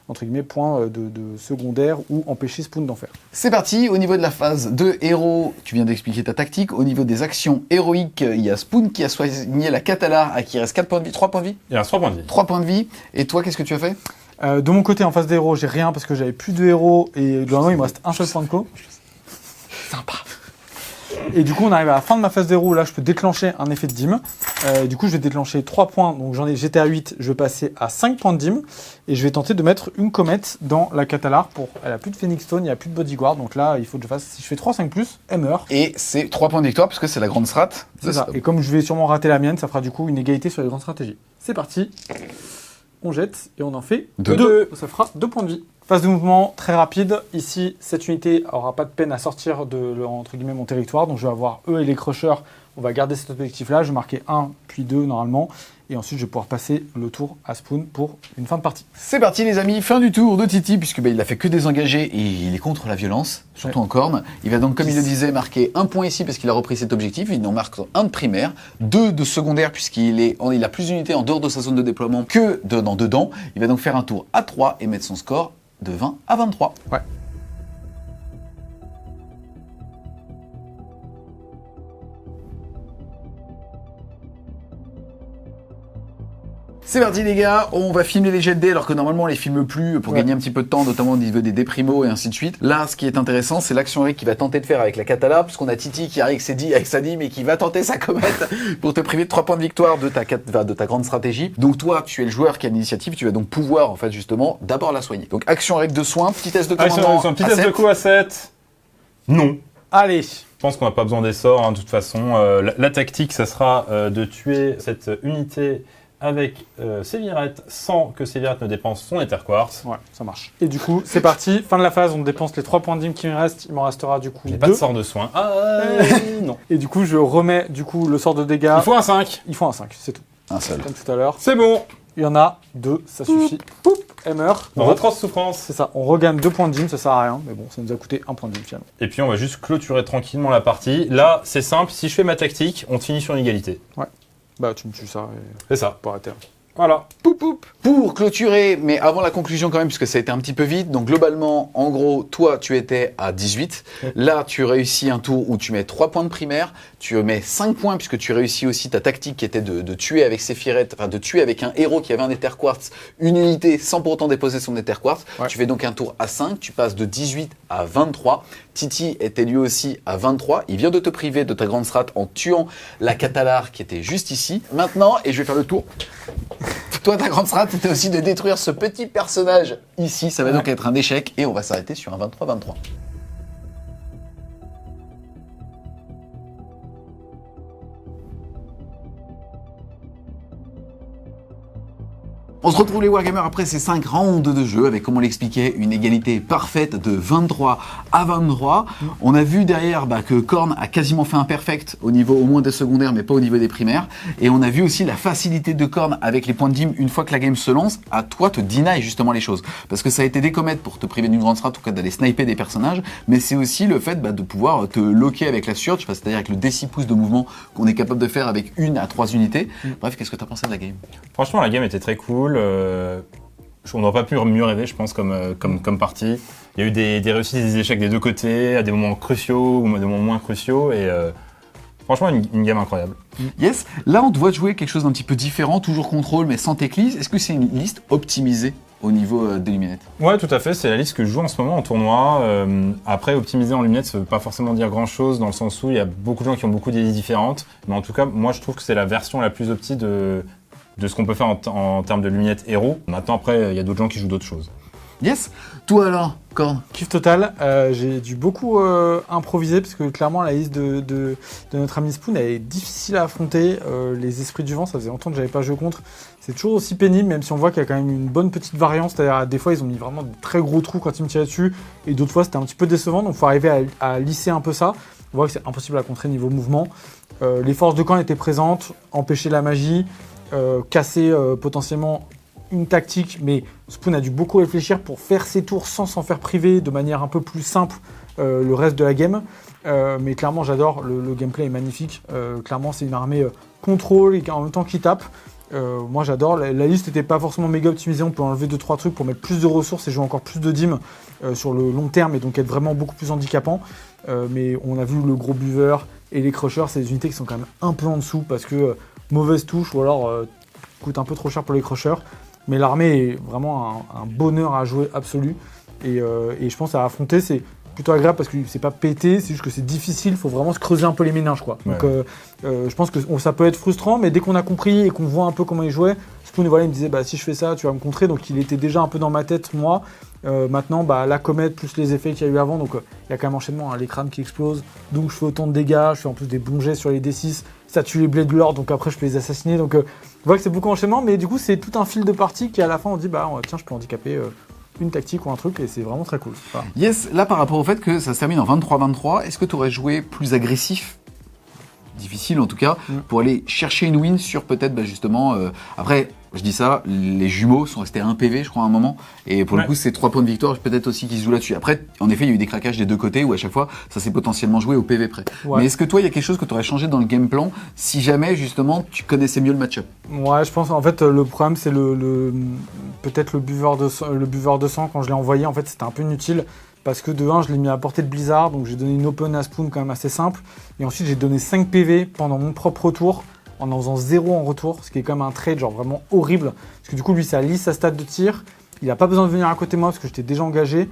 entre guillemets points de secondaire ou empêcher Spoon d'en faire. C'est parti, au niveau de la phase de héros, tu viens d'expliquer ta tactique. Au niveau des actions héroïques, il y a Spoon qui a soigné la Catala à qui il reste 4 points de vie, 3 points de vie. Il reste 3 points de vie. 3 points de vie. Et toi, qu'est-ce que tu as fait? De mon côté, en face des héros, j'ai rien parce que j'avais plus de héros et normalement il me reste un seul point de co. Sympa. Et du coup, on arrive à la fin de ma phase 0, là je peux déclencher un effet de dîme. Du coup, je vais déclencher 3 points, donc j'étais à 8, je vais passer à 5 points de dîme. Et je vais tenter de mettre une comète dans la Catalar pour... Elle a plus de Phoenix Stone, il n'y a plus de Bodyguard, donc là il faut que je fasse... Si je fais 3-5+, elle meurt. Et c'est 3 points de victoire, parce que c'est la grande strat. C'est ça. Et comme je vais sûrement rater la mienne, ça fera du coup une égalité sur les grandes stratégies. C'est parti. On jette et on en fait 2. Ça fera 2 points de vie. Phase de mouvement très rapide. Ici, cette unité aura pas de peine à sortir de entre guillemets mon territoire. Donc je vais avoir eux et les crushers. On va garder cet objectif-là. Je vais marquer 1 puis 2 normalement. Et ensuite, je vais pouvoir passer le tour à Spoon pour une fin de partie. C'est parti les amis, fin du tour de Titi, puisque il a fait que désengagé et il est contre la violence, surtout en corne. Il va donc, comme il le disait, marquer 1 point ici parce qu'il a repris cet objectif. Il en marque 1 de primaire, 2 de secondaire puisqu'il a plus d'unités en dehors de sa zone de déploiement que dedans. Il va donc faire un tour à 3 et mettre son score de 20 à 23. Ouais. C'est parti les gars, on va filmer les jets de dés alors que normalement on les filme plus pour gagner un petit peu de temps, notamment au niveau des déprimos et ainsi de suite. Là, ce qui est intéressant, c'est l'action Rick qui va tenter de faire avec la Catala, puisqu'on a Titi qui arrive avec sa dîme et qui va tenter sa comète pour te priver de 3 points de victoire de ta grande stratégie. Donc toi, tu es le joueur qui a l'initiative, tu vas donc pouvoir en fait justement d'abord la soigner. Donc action Rick de soin, petit test de commandement. Petit test de coup à 7. Non. Allez. Je pense qu'on n'a pas besoin des sorts, hein, de toute façon. La tactique, ça sera de tuer cette unité avec Sévirette sans que Sévirette ne dépense son Ether Quartz. Ouais, ça marche. Et du coup, c'est parti. Fin de la phase, on dépense les 3 points de dîme qui me restent. Il m'en restera du coup 2. J'ai pas de sort de soin. Non. Et du coup, je remets du coup le sort de dégâts. Il faut un 5. Il faut un 5, c'est tout. Un seul. Comme tout à l'heure. C'est bon. Il y en a 2, ça suffit. Poup, elle meurt. Dans atroce souffrance. C'est ça, on regagne 2 points de dîme, ça sert à rien. Mais bon, ça nous a coûté 1 point de dîme finalement. Et puis on va juste clôturer tranquillement la partie. Là, c'est simple. Si je fais ma tactique, on finit sur une égalité. Ouais. Bah, tu me tues ça et C'est ça. pour arrêter. Voilà. Poup, poup. Pour clôturer, mais avant la conclusion quand même, puisque ça a été un petit peu vite, donc globalement, en gros, toi, tu étais à 18. Là, tu réussis un tour où tu mets 3 points de primaire, tu mets 5 points, puisque tu réussis aussi ta tactique qui était de tuer avec Séphirette, enfin de tuer avec un héros qui avait un Ether Quartz, une unité sans pour autant déposer son Ether Quartz. Ouais. Tu fais donc un tour à 5, tu passes de 18 à 23. Titi était lui aussi à 23. Il vient de te priver de ta grande strat en tuant la Catalar qui était juste ici. Maintenant, et je vais faire le tour. Toi, ta grande strat, c'était aussi de détruire ce petit personnage ici. Ça va donc être un échec et on va s'arrêter sur un 23-23. On se retrouve les Wargamers après ces 5 rounds de jeu avec, comme on l'expliquait, une égalité parfaite de 23 à 23. On a vu derrière que Khorne a quasiment fait un perfect au niveau au moins des secondaires mais pas au niveau des primaires. Et on a vu aussi la facilité de Khorne avec les points de dîme une fois que la game se lance à toi te deny justement les choses. Parce que ça a été des comètes pour te priver d'une grande strat, en tout cas d'aller sniper des personnages, mais c'est aussi le fait de pouvoir te locker avec la surge, c'est-à-dire avec le D6 pouces de mouvement qu'on est capable de faire avec 1 à 3 unités. Bref, qu'est-ce que tu as pensé de la game? Franchement, la game était très cool. On n'aurait pas pu mieux rêver, je pense, comme partie. Il y a eu des réussites et des échecs des deux côtés, à des moments cruciaux ou à des moments moins cruciaux. Et franchement, une game incroyable. Yes, là on doit jouer quelque chose d'un petit peu différent, toujours contrôle mais sans Teclis. Est-ce que c'est une liste optimisée au niveau des luminettes? Ouais, tout à fait, c'est la liste que je joue en ce moment en tournoi. Après, optimiser en lunettes, ça veut pas forcément dire grand-chose, dans le sens où il y a beaucoup de gens qui ont beaucoup d'idées différentes. Mais en tout cas, moi je trouve que c'est la version la plus opti de ce qu'on peut faire en termes de lunettes héros. Maintenant, après, il y a d'autres gens qui jouent d'autres choses. Yes. Toi alors, Khorne? Kiff total. J'ai dû beaucoup improviser parce que clairement la liste de notre ami Spoon elle est difficile à affronter. Les esprits du vent, ça faisait longtemps que j'avais pas joué contre. C'est toujours aussi pénible, même si on voit qu'il y a quand même une bonne petite variance. C'est-à-dire des fois ils ont mis vraiment de très gros trous quand ils me tiraient dessus, et d'autres fois c'était un petit peu décevant. Donc il faut arriver à lisser un peu ça. On voit que c'est impossible à contrer niveau mouvement. Les forces de camp étaient présentes, empêcher la magie, casser potentiellement une tactique, mais Spoon a dû beaucoup réfléchir pour faire ses tours sans s'en faire priver, de manière un peu plus simple le reste de la game. Mais clairement j'adore, le gameplay est magnifique. Clairement c'est une armée contrôle et en même temps qui tape. Moi j'adore, la liste n'était pas forcément méga optimisée, on peut enlever 2-3 trucs pour mettre plus de ressources et jouer encore plus de dîmes sur le long terme et donc être vraiment beaucoup plus handicapant. Mais on a vu le gros buveur et les crushers, c'est des unités qui sont quand même un peu en dessous parce que mauvaise touche ou alors coûte un peu trop cher pour les crushers. Mais l'armée est vraiment un bonheur à jouer absolu. Et je pense à affronter, c'est plutôt agréable parce que c'est pas pété, c'est juste que c'est difficile, il faut vraiment se creuser un peu les méninges, quoi. Ouais. Donc je pense que ça peut être frustrant, mais dès qu'on a compris et qu'on voit un peu comment il jouait, Spoon, voilà, il me disait bah si je fais ça, tu vas me contrer, donc il était déjà un peu dans ma tête, moi. Maintenant, bah, la comète plus les effets qu'il y a eu avant, donc il y a quand même enchaînement, hein, les crânes qui explosent, donc je fais autant de dégâts, je fais en plus des bons jets sur les D6, ça tue les Blade Lords, donc après je peux les assassiner, donc vous voyez que c'est beaucoup d'enchaînement, mais du coup c'est tout un fil de partie qui à la fin on dit bah tiens je peux handicaper une tactique ou un truc et c'est vraiment très cool. Voilà. Yes, là par rapport au fait que ça se termine en 23-23, est-ce que tu aurais joué plus agressif, difficile en tout cas, pour aller chercher une win sur peut-être justement... après, je dis ça, les jumeaux sont restés à 1 PV je crois à un moment, et pour le coup c'est 3 points de victoire peut-être aussi qui se jouent là-dessus. Après, en effet, il y a eu des craquages des deux côtés où à chaque fois ça s'est potentiellement joué au PV près. Ouais. Mais est-ce que toi il y a quelque chose que tu aurais changé dans le game plan si jamais justement tu connaissais mieux le match-up? Ouais, je pense en fait le problème c'est peut-être le buveur de sang quand je l'ai envoyé en fait c'était un peu inutile. Parce que de 1, je l'ai mis à portée de Blizzard, donc j'ai donné une open à Spoon quand même assez simple. Et ensuite, j'ai donné 5 PV pendant mon propre retour, en faisant 0 en retour, ce qui est quand même un trade genre vraiment horrible. Parce que du coup, lui, ça lisse sa stat de tir. Il n'a pas besoin de venir à côté de moi parce que j'étais déjà engagé.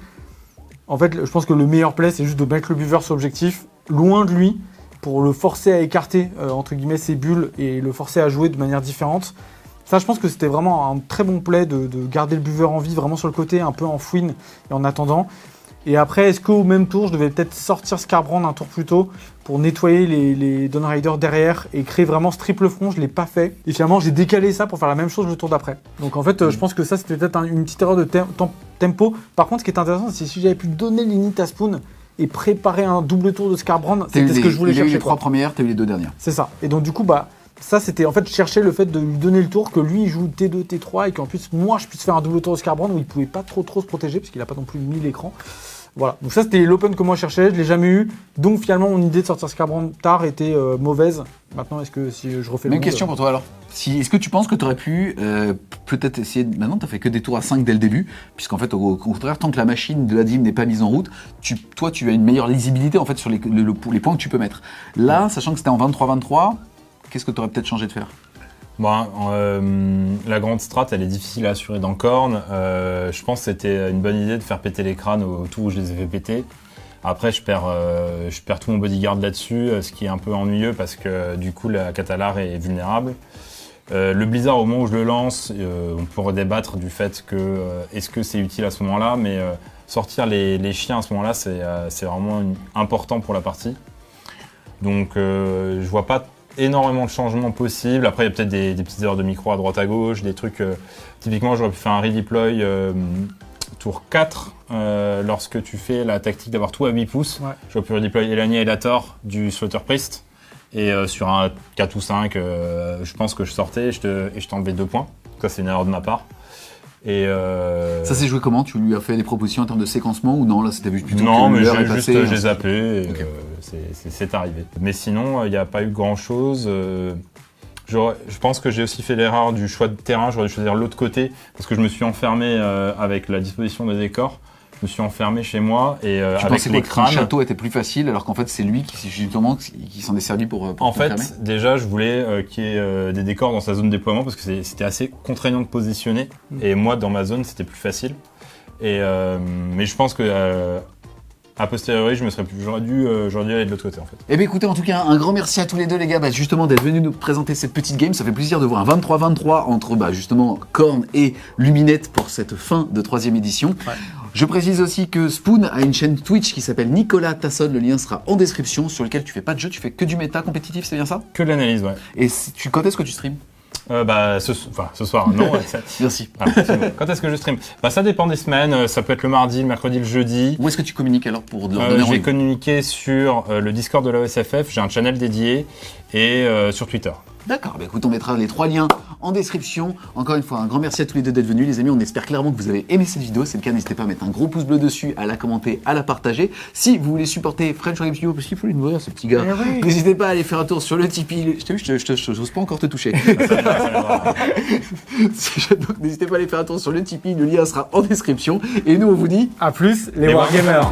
En fait, je pense que le meilleur play, c'est juste de mettre le buveur sur objectif, loin de lui, pour le forcer à écarter, entre guillemets, ses bulles et le forcer à jouer de manière différente. Ça, je pense que c'était vraiment un très bon play de garder le buveur en vie, vraiment sur le côté, un peu en fouine et en attendant. Et après, est-ce qu'au même tour, je devais peut-être sortir Scarbrand un tour plus tôt pour nettoyer les Dawn Riders derrière et créer vraiment ce triple front? Je ne l'ai pas fait. Et finalement, j'ai décalé ça pour faire la même chose le tour d'après. Donc en fait, je pense que ça, c'était peut-être une petite erreur de tempo. Par contre, ce qui est intéressant, c'est si j'avais pu donner l'init à Spoon et préparer un double tour de Scarbrand, c'était ce que je voulais chercher. Tu as eu les 3 premières, tu as eu les 2 dernières. C'est ça. Et donc du coup, ça, c'était en fait chercher le fait de lui donner le tour, que lui il joue T2, T3 et qu'en plus, moi, je puisse faire un double tour de Scarbrand où il pouvait pas trop se protéger parce qu'il n'a pas non plus mis l'écran. Voilà, donc ça c'était l'open que moi je cherchais, je l'ai jamais eu, donc finalement mon idée de sortir Scarbrand tard était mauvaise. Maintenant est-ce que si je refais le Même monde, question pour toi alors. Est-ce que tu penses que tu aurais pu peut-être essayer maintenant tu as fait que des tours à 5 dès le début, puisqu'en fait au contraire tant que la machine de la DIM n'est pas mise en route, toi tu as une meilleure lisibilité en fait sur les points que tu peux mettre. Là, sachant que c'était en 23-23, qu'est-ce que tu aurais peut-être changé de faire? Bon, la grande strat, elle est difficile à assurer dans Khorne. Je pense que c'était une bonne idée de faire péter les crânes au tout où je les ai fait péter. Après, je perds tout mon bodyguard là-dessus, ce qui est un peu ennuyeux parce que du coup, la Catalar est vulnérable. Le Blizzard, au moment où je le lance, on pourrait débattre du fait que est-ce que c'est utile à ce moment-là, mais sortir les chiens à ce moment-là, c'est vraiment important pour la partie. Donc, je vois pas énormément de changements possibles. Après, il y a peut-être des petites erreurs de micro à droite à gauche, des trucs... typiquement, j'aurais pu faire un redeploy tour 4 lorsque tu fais la tactique d'avoir tout à 8 pouces. Ouais. J'aurais pu redeploy Elania et Lator du Slaughter Priest. Et sur un 4 ou 5, je pense que je sortais et je t'enlevais 2 points. Ça, c'est une erreur de ma part. Et ça s'est joué comment? Tu lui as fait des propositions en termes de séquencement ou non? Là, c'était plutôt non, que mais j'ai zappé et okay. C'est arrivé. Mais sinon, il n'y a pas eu grand-chose. Je pense que j'ai aussi fait l'erreur du choix de terrain. J'aurais dû choisir l'autre côté parce que je me suis enfermé avec la disposition des décors. Je me suis enfermé chez moi et avec les crânes. Le château était plus facile alors qu'en fait c'est lui qui s'en est servi pour en fait, déjà je voulais qu'il y ait des décors dans sa zone de déploiement parce que c'était assez contraignant de positionner et moi dans ma zone c'était plus facile. Mais je pense que a posteriori, j'aurais dû aller de l'autre côté en fait. Eh bien écoutez, en tout cas, un grand merci à tous les deux les gars, justement d'être venus nous présenter cette petite game. Ça fait plaisir de voir un 23-23 entre justement Khorne et Luminette pour cette fin de 3e édition. Ouais. Je précise aussi que Spoon a une chaîne Twitch qui s'appelle Nicolas Tasson, le lien sera en description, sur lequel tu fais pas de jeu, tu fais que du méta compétitif, c'est bien ça? Que de l'analyse, ouais. Et quand est-ce que tu streams? Ce soir, non. Merci. Quand est-ce que je stream? Ça dépend des semaines, ça peut être le mardi, le mercredi, le jeudi. Où est-ce que tu communiques alors pour leur donner Je vais communiquer sur le Discord de la OSFF, j'ai un channel dédié, et sur Twitter. D'accord, écoute, on mettra les 3 liens en description. Encore une fois, un grand merci à tous les deux d'être venus, les amis. On espère clairement que vous avez aimé cette vidéo. C'est le cas, n'hésitez pas à mettre un gros pouce bleu dessus, à la commenter, à la partager. Si vous voulez supporter French War Games Studio, parce qu'il faut lui nourrir ce petit gars, n'hésitez pas à aller faire un tour sur le Tipeee. Je n'ose pas encore te toucher. Donc n'hésitez pas à aller faire un tour sur le Tipeee, le lien sera en description. Et nous, on vous dit à plus les Wargamers.